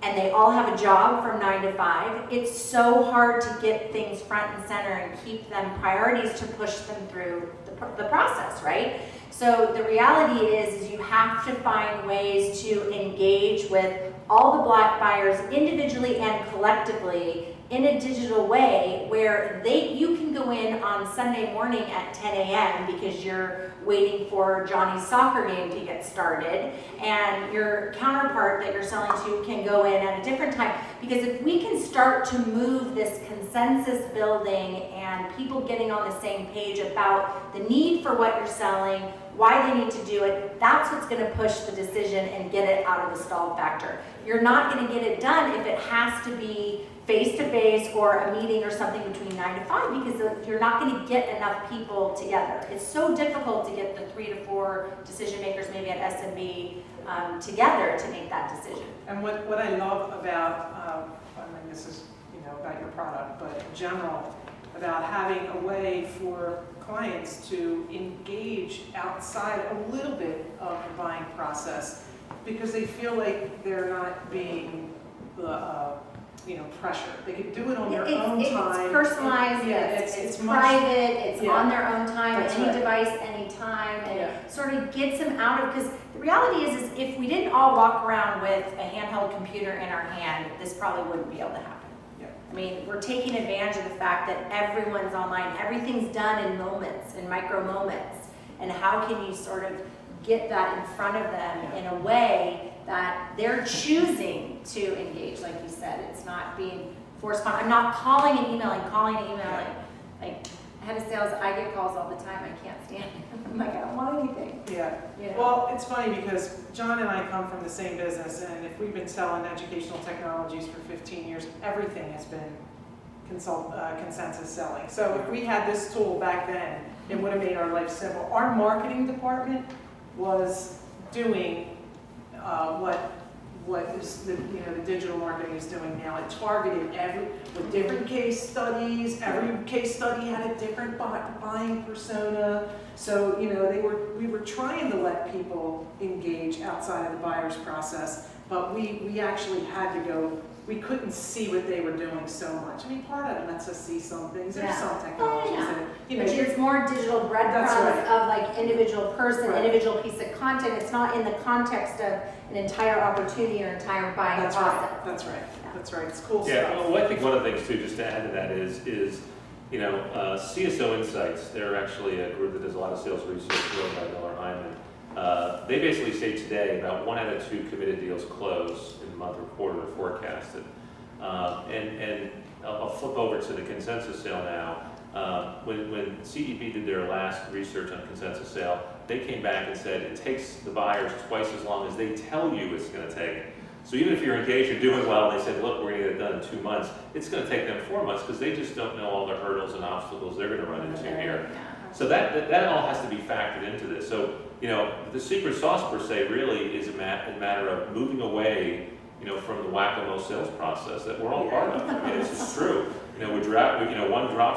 and they all have a job from 9 to 5, it's so hard to get things front and center and keep them priorities to push them through the process, right? So the reality is you have to find ways to engage with all the black buyers individually and collectively in a digital way where you can go in on Sunday morning at 10 a.m. because you're waiting for Johnny's soccer game to get started, and your counterpart that you're selling to can go in at a different time. Because if we can start to move this consensus building and people getting on the same page about the need for what you're selling, why they need to do it, that's what's going to push the decision and get it out of the stall factor. You're not going to get it done if it has to be face-to-face or a meeting or something between 9 to 5 because you're not going to get enough people together. It's so difficult to get the 3 to 4 decision makers maybe at SMB together to make that decision. And what I love about, this is, about your product, but in general, about having a way for clients to engage outside a little bit of the buying process because they feel like they're not being pressured. They can do it on their own time. It's personalized, it's private, it's on their own time, any device, any time, and sort of gets them out of, because the reality is if we didn't all walk around with a handheld computer in our hand, this probably wouldn't be able to happen. I mean, we're taking advantage of the fact that everyone's online, everything's done in moments, in micro moments, and how can you sort of get that in front of them in a way that they're choosing to engage, like you said. It's not being forced upon. I'm not calling and emailing. Like head of sales, I get calls all the time. I can't stand it. I'm like, I don't want anything. Yeah. You know? Well, it's funny because John and I come from the same business, and if we've been selling educational technologies for 15 years, everything has been consensus selling. So if we had this tool back then, it would have made our life simple. Our marketing department was doing what is the digital marketing is doing now. It targeted with different case studies. Every case study had a different buying persona. So we were trying to let people engage outside of the buyer's process, but we actually had to go. We couldn't see what they were doing so much. I mean, part of it lets us see some things. There's some technologies that but it's more digital breadcrumbs of like individual person, individual piece of content. It's not in the context of an entire opportunity or entire buying process. That's right. That's right. It's cool Yeah, stuff. well, I think one of the things too, just to add to that is CSO Insights. They're actually a group that does a lot of sales research run by Miller Hyman. They basically say today about 1 out of 2 committed deals close in the month or quarter or forecasted. And I'll flip over to the consensus sale now. When CEP did their last research on consensus sale, they came back and said it takes the buyers twice as long as they tell you it's going to take. So even if you're engaged, you're doing well, and they said, look, we're going to get it done in 2 months, it's going to take them 4 months because they just don't know all the hurdles and obstacles they're going to run into here. So that all has to be factored into this. So the secret sauce per se really is a matter of moving away, from the whack-a-mole sales process that we're all part of. I mean, this is true. One drops,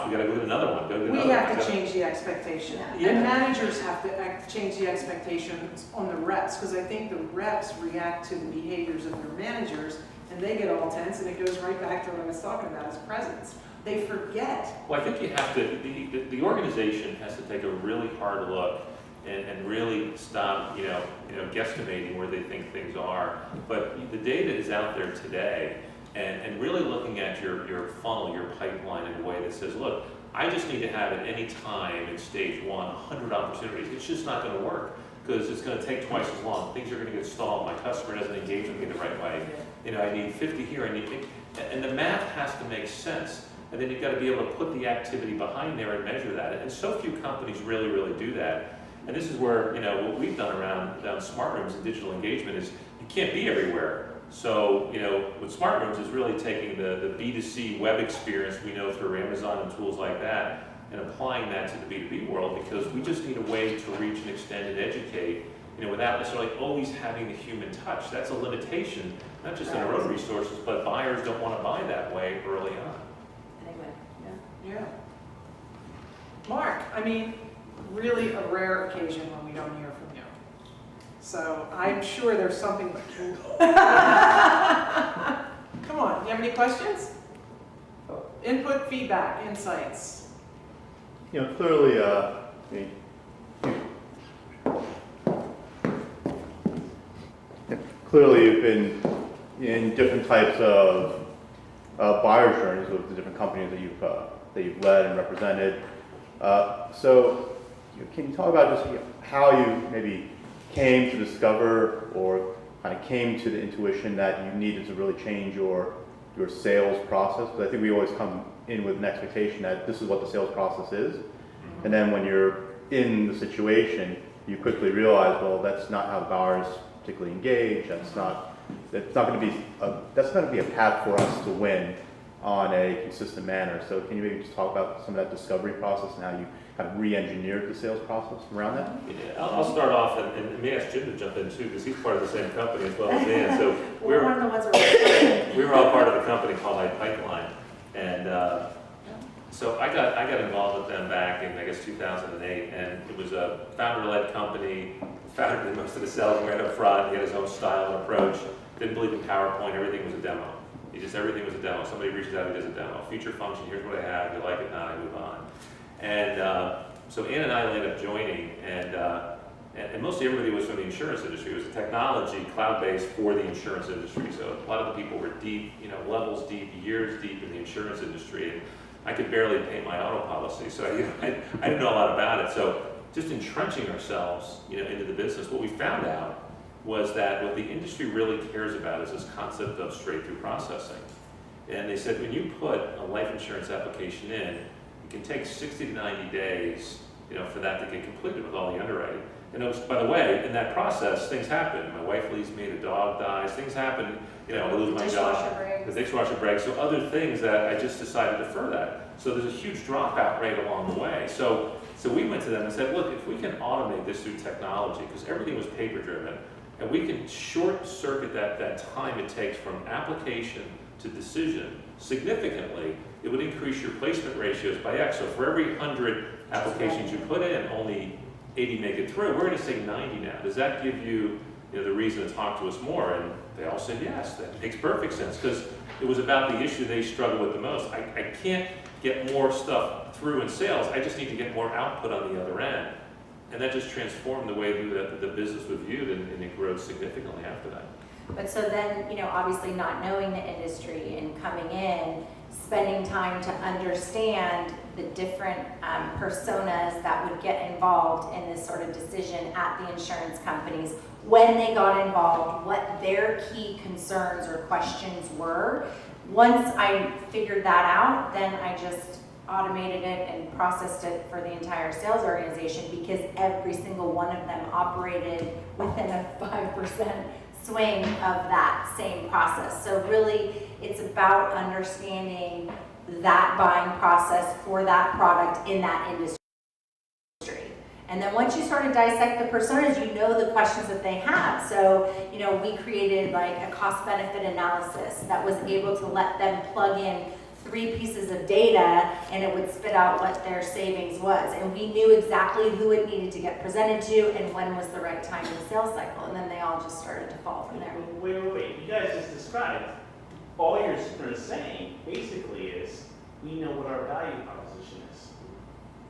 we got to go to another one. Go to another We have one. to change the expectation. Yeah. And managers have to change the expectations on the reps, because I think the reps react to the behaviors of their managers, and they get all tense, and it goes right back to what I was talking about, is presence. They forget. Well, I think you have to, the organization has to take a really hard look and really stop, guesstimating where they think things are. But the data is out there today, and really looking at your funnel, your pipeline in a way that says, look, I just need to have at any time in stage 1, 100 opportunities. It's just not going to work because it's going to take twice as long. Things are going to get stalled. My customer doesn't engage with me the right way. I need 50 here, and the math has to make sense. And then you've got to be able to put the activity behind there and measure that. And so few companies really, really do that. And this is where, what we've done around smart rooms and digital engagement is you can't be everywhere. So, with smart rooms is really taking the B2C web experience we know through Amazon and tools like that and applying that to the B2B world, because we just need a way to reach and extend and educate, without necessarily always having the human touch. That's a limitation, not just in our own resources, but buyers don't want to buy that way early on. Yeah. Mark, really a rare occasion when we don't hear from you. So I'm sure there's something. Come on, you have any questions? Input, feedback, insights. Clearly, clearly you've been in different types of buyer journeys with the different companies that you've led and represented. So can you talk about just how you maybe came to discover or kind of came to the intuition that you needed to really change your sales process? Because I think we always come in with an expectation that this is what the sales process is. And then when you're in the situation, you quickly realize, well, that's not how the buyers particularly engage. That's not going to be a path for us to win on a consistent manner. So can you maybe just talk about some of that discovery process and how you kind of re-engineered the sales process around that? Yeah, I'll start off and may ask Jim to jump in too, because he's part of the same company as well as Dan. So We're one of the ones who we were all part of a company called iPipeline, and So I got involved with them back in, I guess, 2008, and it was a founder-led company. The founder did most of the sales right up front. He had his own style and approach. Didn't believe in PowerPoint. Everything was a demo. Everything was a demo. Somebody reaches out, he does a demo. Feature function, here's what I have. You like it, not, I move on. And so Ann and I ended up joining, and mostly everybody was from the insurance industry. It was a technology, cloud-based for the insurance industry. So a lot of the people were deep, levels deep, years deep in the insurance industry. And I could barely paint my auto policy, so I didn't know a lot about it. So just entrenching ourselves, into the business, what we found out was that what the industry really cares about is this concept of straight-through processing. And they said when you put a life insurance application in, it can take 60 to 90 days, for that to get completed with all the underwriting. And it was, by the way, in that process, things happen. My wife leaves me, the dog dies, things happen, I lose my job. The dishwasher breaks, so other things that I just decided to defer that. So there's a huge dropout rate along the way. So we went to them and said, look, if we can automate this through technology, because everything was paper-driven, and we can short-circuit that time it takes from application to decision significantly, it would increase your placement ratios by X. So for every 100 applications you put in, only 80 make it through. We're going to say 90 now. Does that give you, the reason to talk to us more? And they all said yes. That makes perfect sense, because it was about the issue they struggle with the most. I can't get more stuff through in sales. I just need to get more output on the other end. And that just transformed the way that the business was viewed, and it grew significantly after that. But so then, obviously not knowing the industry and coming in, spending time to understand the different personas that would get involved in this sort of decision at the insurance companies, when they got involved, what their key concerns or questions were. Once I figured that out, then I just automated it and processed it for the entire sales organization, because every single one of them operated within a 5% swing of that same process. So really, it's about understanding that buying process for that product in that industry. And then once you sort of dissect the personas, you know the questions that they have. So, we created like a cost benefit analysis that was able to let them plug in 3 pieces of data, and it would spit out what their savings was. And we knew exactly who it needed to get presented to and when was the right time in the sales cycle. And then they all just started to fall from there. Wait. You guys just described, all you're saying basically is, we know what our value proposition is.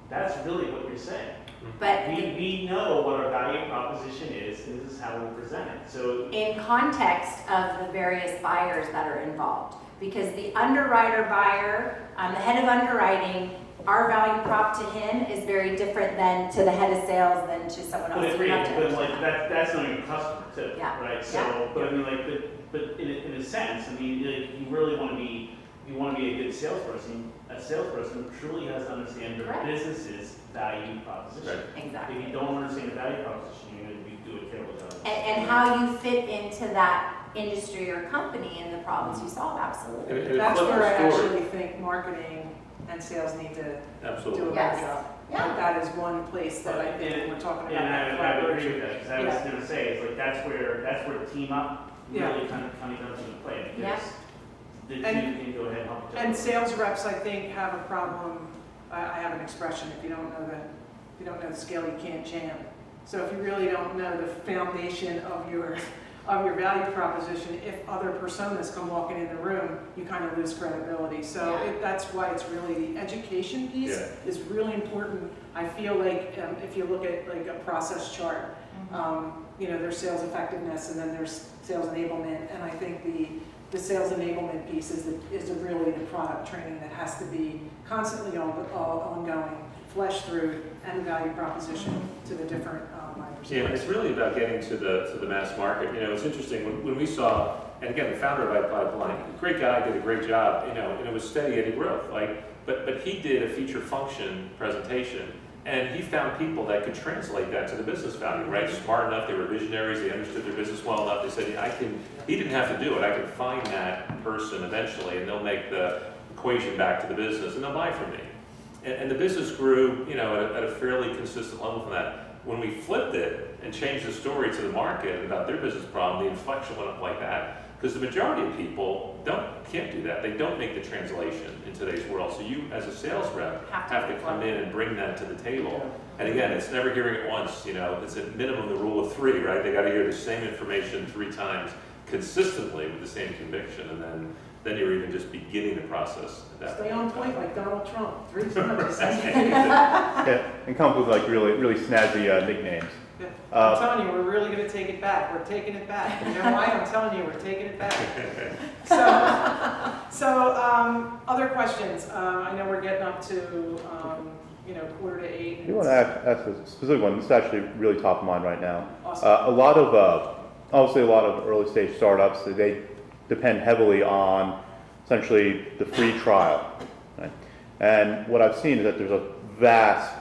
That's really what you're saying. But we know what our value proposition is, and this is how we present it. So in context of the various buyers that are involved, because the underwriter buyer, the head of underwriting, our value prop to him is very different than to the head of sales than to someone else. But like that's not your customer too, Yeah. right? So, Yeah. but I mean, but in a sense, I mean, you really want to be, a good salesperson. A salesperson truly has to understand their Correct. business's value proposition. Exactly. If you don't understand the value proposition, you're going to do a terrible job. And how you fit into that industry or company and the problems you solve, absolutely. And That's flip where I the story. actually think marketing and sales need to do a Absolutely. better Yes. job. Yeah. That is one place that I think when we're talking about that And I would agree collaboration. with that, because I was Yeah. going to say, it's like that's where team up Yeah. really kind of comes into play, Yeah. because the two And- can go ahead and help each other. And sales reps, I think, have a problem. I have an expression: if you don't know the scale, you can't jam. So if you really don't know the foundation of your value proposition, if other personas come walking in the room, you kind of lose credibility. So Yeah. that's why it's really the education piece Yeah. is really important. I feel like if you look at like a process chart, there's sales effectiveness and then there's sales enablement, and I think the sales enablement piece is really the product training that has to be constantly ongoing, flesh through, and value proposition to the different buyers. Yeah, it's really about getting to the mass market. It's interesting when we saw, and again, the founder of iPipeline, great guy, did a great job, and it was steady Eddie growth. But he did a feature function presentation, and he found people that could translate that to the business value, right? Smart enough, they were visionaries, they understood their business well enough. They said, he didn't have to do it. I can find that person eventually, and they'll make the equation back to the business, and they'll buy from me. And the business grew, at a fairly consistent level from that. When we flipped it and changed the story to the market about their business problem, the inflection went up like that. Because the majority of people don't can't do that. They don't make the translation in today's world. So you, as a sales rep, have to come in and bring that to the table. And again, it's never hearing it once. It's at minimum the rule of 3, right? They got to hear the same information 3 times consistently with the same conviction, and then you're even just beginning the process at that Stay point on in time. point like Donald Trump, 3 times. Yeah, and come up with like really snazzy nicknames. Yeah. I'm telling you, we're really going to take it back. We're taking it back. You know why? I'm telling you, we're taking it back. So other questions? I know we're getting up to, 7:45. You want to ask a specific one? This is actually really top of mind right now. Awesome. A lot of early stage startups, they depend heavily on essentially the free trial. Right? And what I've seen is that there's a vast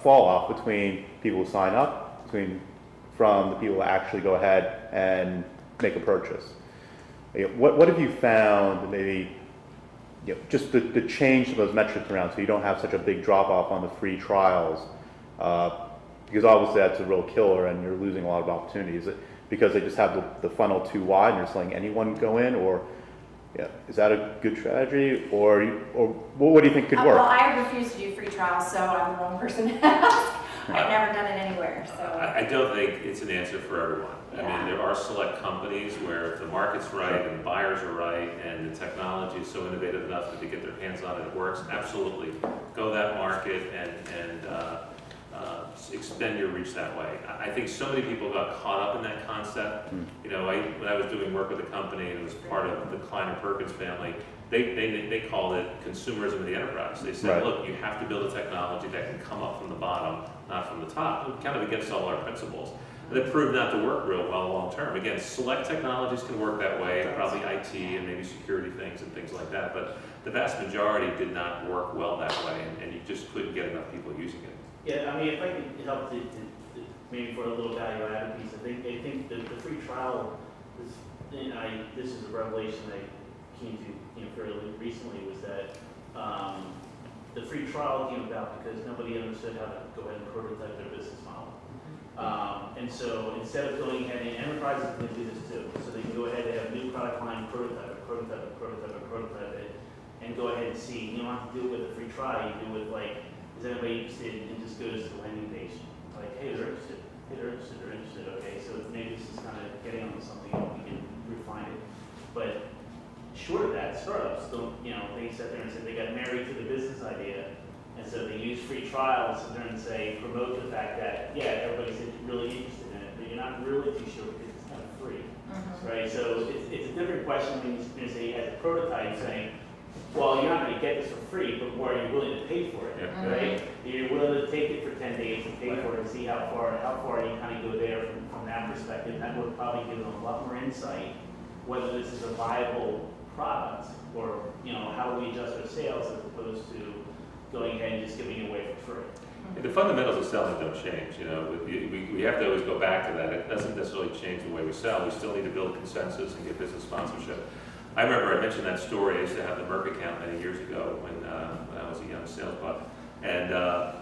fall off between people who sign up, from the people who actually go ahead and make a purchase. What have you found that maybe just to change those metrics around so you don't have such a big drop off on the free trials? Because obviously that's a real killer and you're losing a lot of opportunities. Is it because they just have the funnel too wide and you're just letting anyone go in, or is that a good strategy, or what do you think could work? Well, I refuse to do free trials, so I'm the wrong person to ask. I've never done it anywhere, so. I don't think it's an answer for everyone. I Yeah. mean, there are select companies where if the market's right and the buyers are right and the technology is so innovative enough that they get their hands on it, it works. Absolutely, go that market and extend your reach that way. I think so many people got caught up in that concept. When I was doing work with a company and it was part of the Kleiner Perkins family, they called it consumerism of the enterprise. They said, Right. look, you have to build a technology that can come up from the bottom, not from the top. Kind of against all our principles. And it proved not to work real well long term. Again, select technologies can work that way, probably IT and maybe security things and things like that, but the vast majority did not work well that way, and you just couldn't get enough people using it. Yeah, I mean, if I could help to maybe for a little value added piece, I think the free trial is, this is a revelation that I came to fairly recently, was that the free trial came about because nobody understood how to go ahead and prototype their business model. And so instead of going ahead, and enterprises can do this too, so they can go ahead and have a new product line, prototype it, and go ahead and see. You don't have to do it with a free trial, you do it like, is anybody interested, and just goes to the landing page. Like, hey, they're interested, okay, so maybe this is kind of getting onto something and we can refine it. But short of that, startups don't, they sat there and said they got married to the business idea, and so they use free trials to then say, promote the fact that, yeah, everybody's really interested in it, but you're not really too sure because it's kind of free, right? So it's a different question when you say, as a prototype, saying, well, you're not going to get this for free, but where are you willing to pay for it, right? You're willing to take it for 10 days and pay for it and see how far you kind of go there from that perspective. That would probably give them a lot more insight whether this is a viable product or, how do we adjust our sales as opposed to going ahead and just giving it away for free. And the fundamentals of selling don't change. We have to always go back to that. It doesn't necessarily change the way we sell. We still need to build consensus and get business sponsorship. I remember I mentioned that story. I used to have the Merck account many years ago when I was a young sales buck. And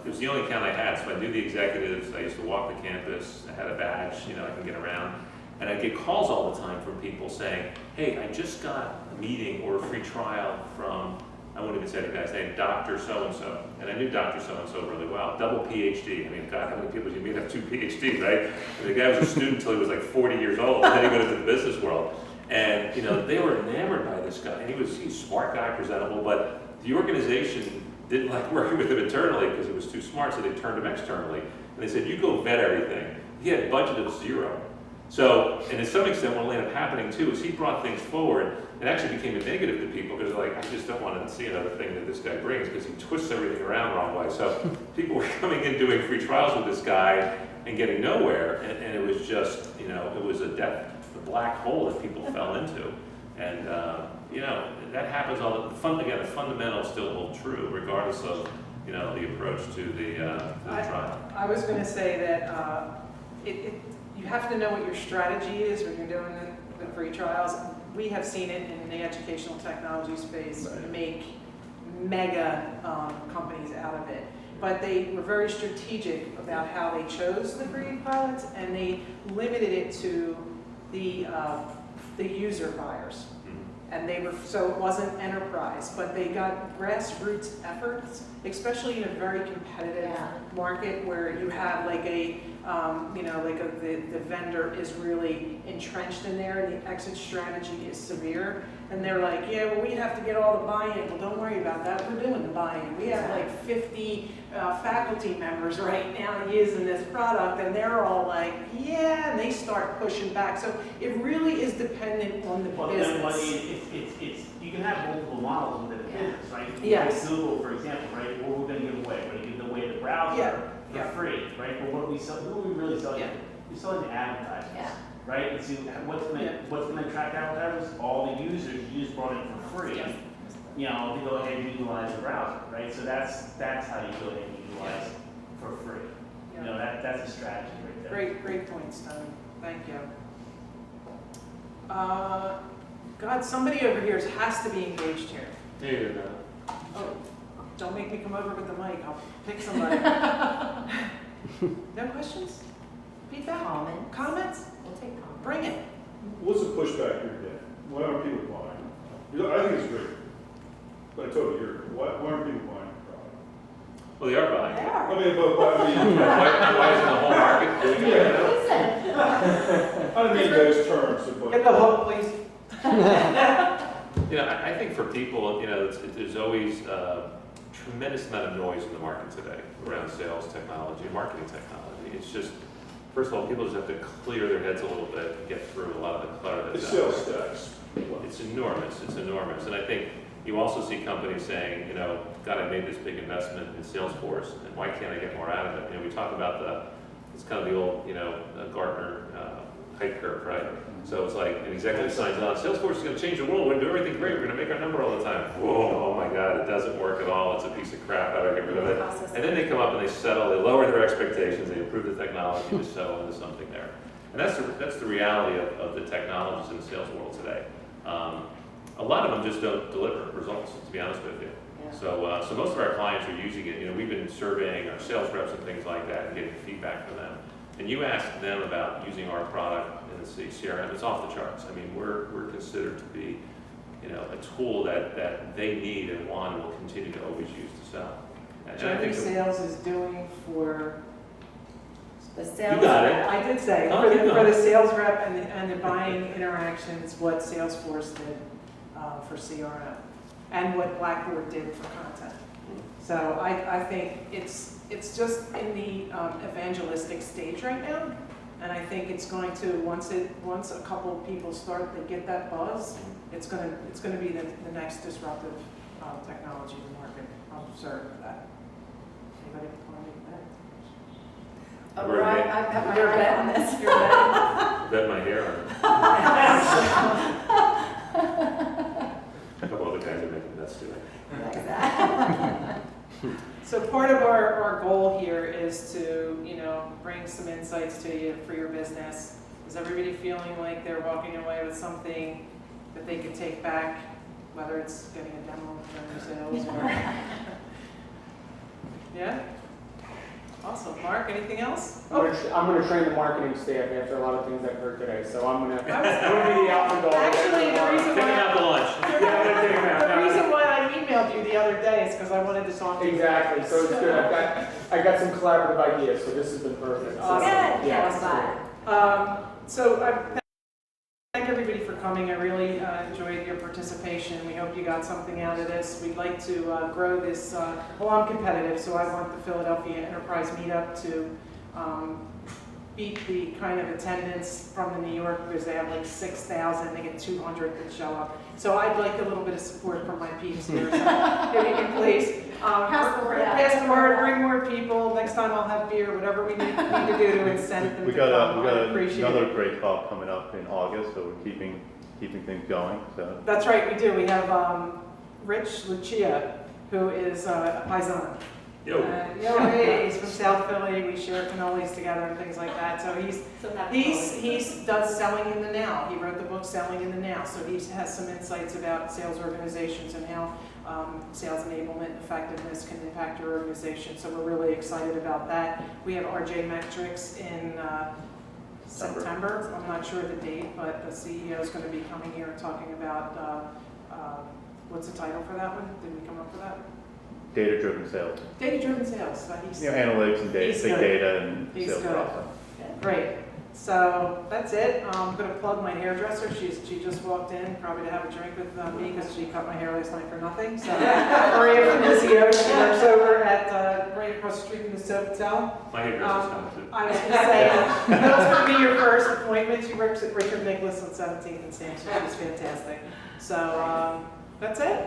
it was the only account I had, so I knew the executives. I used to walk the campus. I had a badge, I can get around. And I'd get calls all the time from people saying, hey, I just got a meeting or a free trial from, I won't even say the guy's name, Dr. So-and-so. And I knew Dr. So-and-so really well. Double PhD. I mean, God, how many people do you meet have 2 PhDs, right? And the guy was a student until he was like 40 years old. And then he got into the business world. And they were enamored by this guy. And he's a smart guy, presentable, but the organization didn't like working with him internally because he was too smart, so they turned him externally. And they said, you go vet everything. He had a budget of 0. So, and to some extent what will end up happening too is he brought things forward and actually became a negative to people because they're like, I just don't want to see another thing that this guy brings because he twists everything around the wrong way. So people were coming in doing free trials with this guy and getting nowhere, and it was just, it was a black hole that people fell into. And, that happens all the fundamentals still hold true regardless of, the approach to the trial. I was going to say that you have to know what your strategy is when you're doing the free trials. We have seen it in the educational technology space make mega companies out of it. But they were very strategic about how they chose the free pilots, and they limited it to the user buyers. And they were, so it wasn't enterprise, but they got grassroots efforts, especially in a very competitive market where you have like a, the vendor is really entrenched in there and the exit strategy is severe. And they're like, yeah, well, we have to get all the buy-in. Well, don't worry about that. We're doing the buy-in. We have like 50 faculty members right now using this product, and they're all like, yeah, and they start pushing back. So it really is dependent on the business. It's you can have multiple models within a business, right? Yes. Like Google, for example, right? What we're going to give away? We're going to give away the browser for free, right? But what are we selling? Who are we really selling? We're selling to advertisers. Right? And see what's going to attract advertisers? All the users you just brought in for free. You know, to go ahead and utilize the browser, right? So that's how you go ahead and utilize for free. You know, that's a strategy right there. Great points, Tony. Thank you. God, somebody over here has to be engaged here. There you go. Oh, don't make me come over with the mic. I'll pick somebody. No questions? Feedback? Comments? We'll take comments. Bring it. What's the pushback you're getting? Why aren't people buying? You know, I think it's great. But I told you, why aren't people buying the product? Well, they are buying it. I mean, Why isn't the whole market doing it? I don't mean those terms, but. Get the hook, please. You know, I think for people, you know, there's always a tremendous amount of noise in the market today around sales technology and marketing technology. It's just, first of all, people just have to clear their heads a little bit and get through a lot of the clutter The that's sales out there. stacks. It's enormous, it's enormous. And I think you also see companies saying, you know, God, I made this big investment in Salesforce, and why can't I get more out of it? You know, we talk about it's kind of the old, you know, Gartner hype curve, right? So it's like an executive signs on, Salesforce is going to change the world, we're going to do everything great, we're going to make our number all the time. Whoa, oh my God, it doesn't work at all, it's a piece of crap, how do I get rid of it? And then they come up and they settle, they lower their expectations, they improve the technology to settle into something there. And that's the reality of the technologies in the sales world today. A lot of them just don't deliver results, to be honest with you. So most of our clients are using it. You know, we've been surveying our sales reps and things like that and getting feedback from them. And you ask them about using our product in the CRM, it's off the charts. I mean, we're considered to be, you know, a tool that they need and want and will continue to always use to sell. And I think Sales is doing for The sales. You got it. I did say, Oh, for keep the going. sales rep and the buying interactions, what Salesforce did for CRM, and what Blackboard did for content. So I think it's just in the evangelistic stage right now, and I think it's going to, once a couple of people start to get that buzz, it's going to be the next disruptive technology in the market. I'm certain of that. Anybody want to make that? Oh, right, I've got my eye on this. You're betting? bet my hair on it. A couple other guys are making bets too. So part of our goal here is to, you know, bring some insights to you for your business. Is everybody feeling like they're walking away with something that they could take back, whether it's getting a demo from your sales or... Yeah? Awesome. Mark, anything else? I'm going to train the marketing staff after a lot of things I've heard today, so I'm going to be the alpha dog. Actually, the reason Take them out to lunch. the reason why I emailed you the other day is because I wanted to talk to you. Exactly, so it's good. I got some collaborative ideas, so this has been perfect. So, Awesome. Good, yeah, yes, but. So I thank everybody for coming. I really enjoyed your participation. We hope you got something out of this. We'd like to grow this. Well, I'm competitive, so I want the Philadelphia Enterprise Meetup to beat the kind of attendance from the New York, because they have like 6,000, they get 200 that show up. So I'd like a little bit of support from my peeps here. So if you can please Pass the word out. pass the word, bring more people. Next time I'll have beer, whatever we need to do to incent them We to got come. I appreciate another it. great talk coming up in August, so we're keeping things going. So That's right, we do. We have Rich Lucia, who is a Paisan. Yo. Hey, he's from South Philly. We share cannolis together and things like that. So he does selling in the now. He wrote the book Selling in the Now. So he has some insights about sales organizations and how sales enablement and effectiveness can impact your organization. So we're really excited about that. We have RJ Metrics in September. I'm not sure of the date, but the CEO is going to be coming here and talking about, what's the title for that one? Did we come up with that? Data-driven sales. Data-driven sales. So he's Analytics and data, He's big good. data and He's sales good. process. great. So that's it. I'm going to plug my hairdresser. She just walked in, probably to have a drink with me because she cut my hair last night for nothing. So Maria Finizio, she works over at right across the street from the Sofitel. My hairdresser's coming too. I was going to say, that's going to be your first appointment. She works at Richard Nicholas on 17th and Sampson. She's fantastic. So that's it.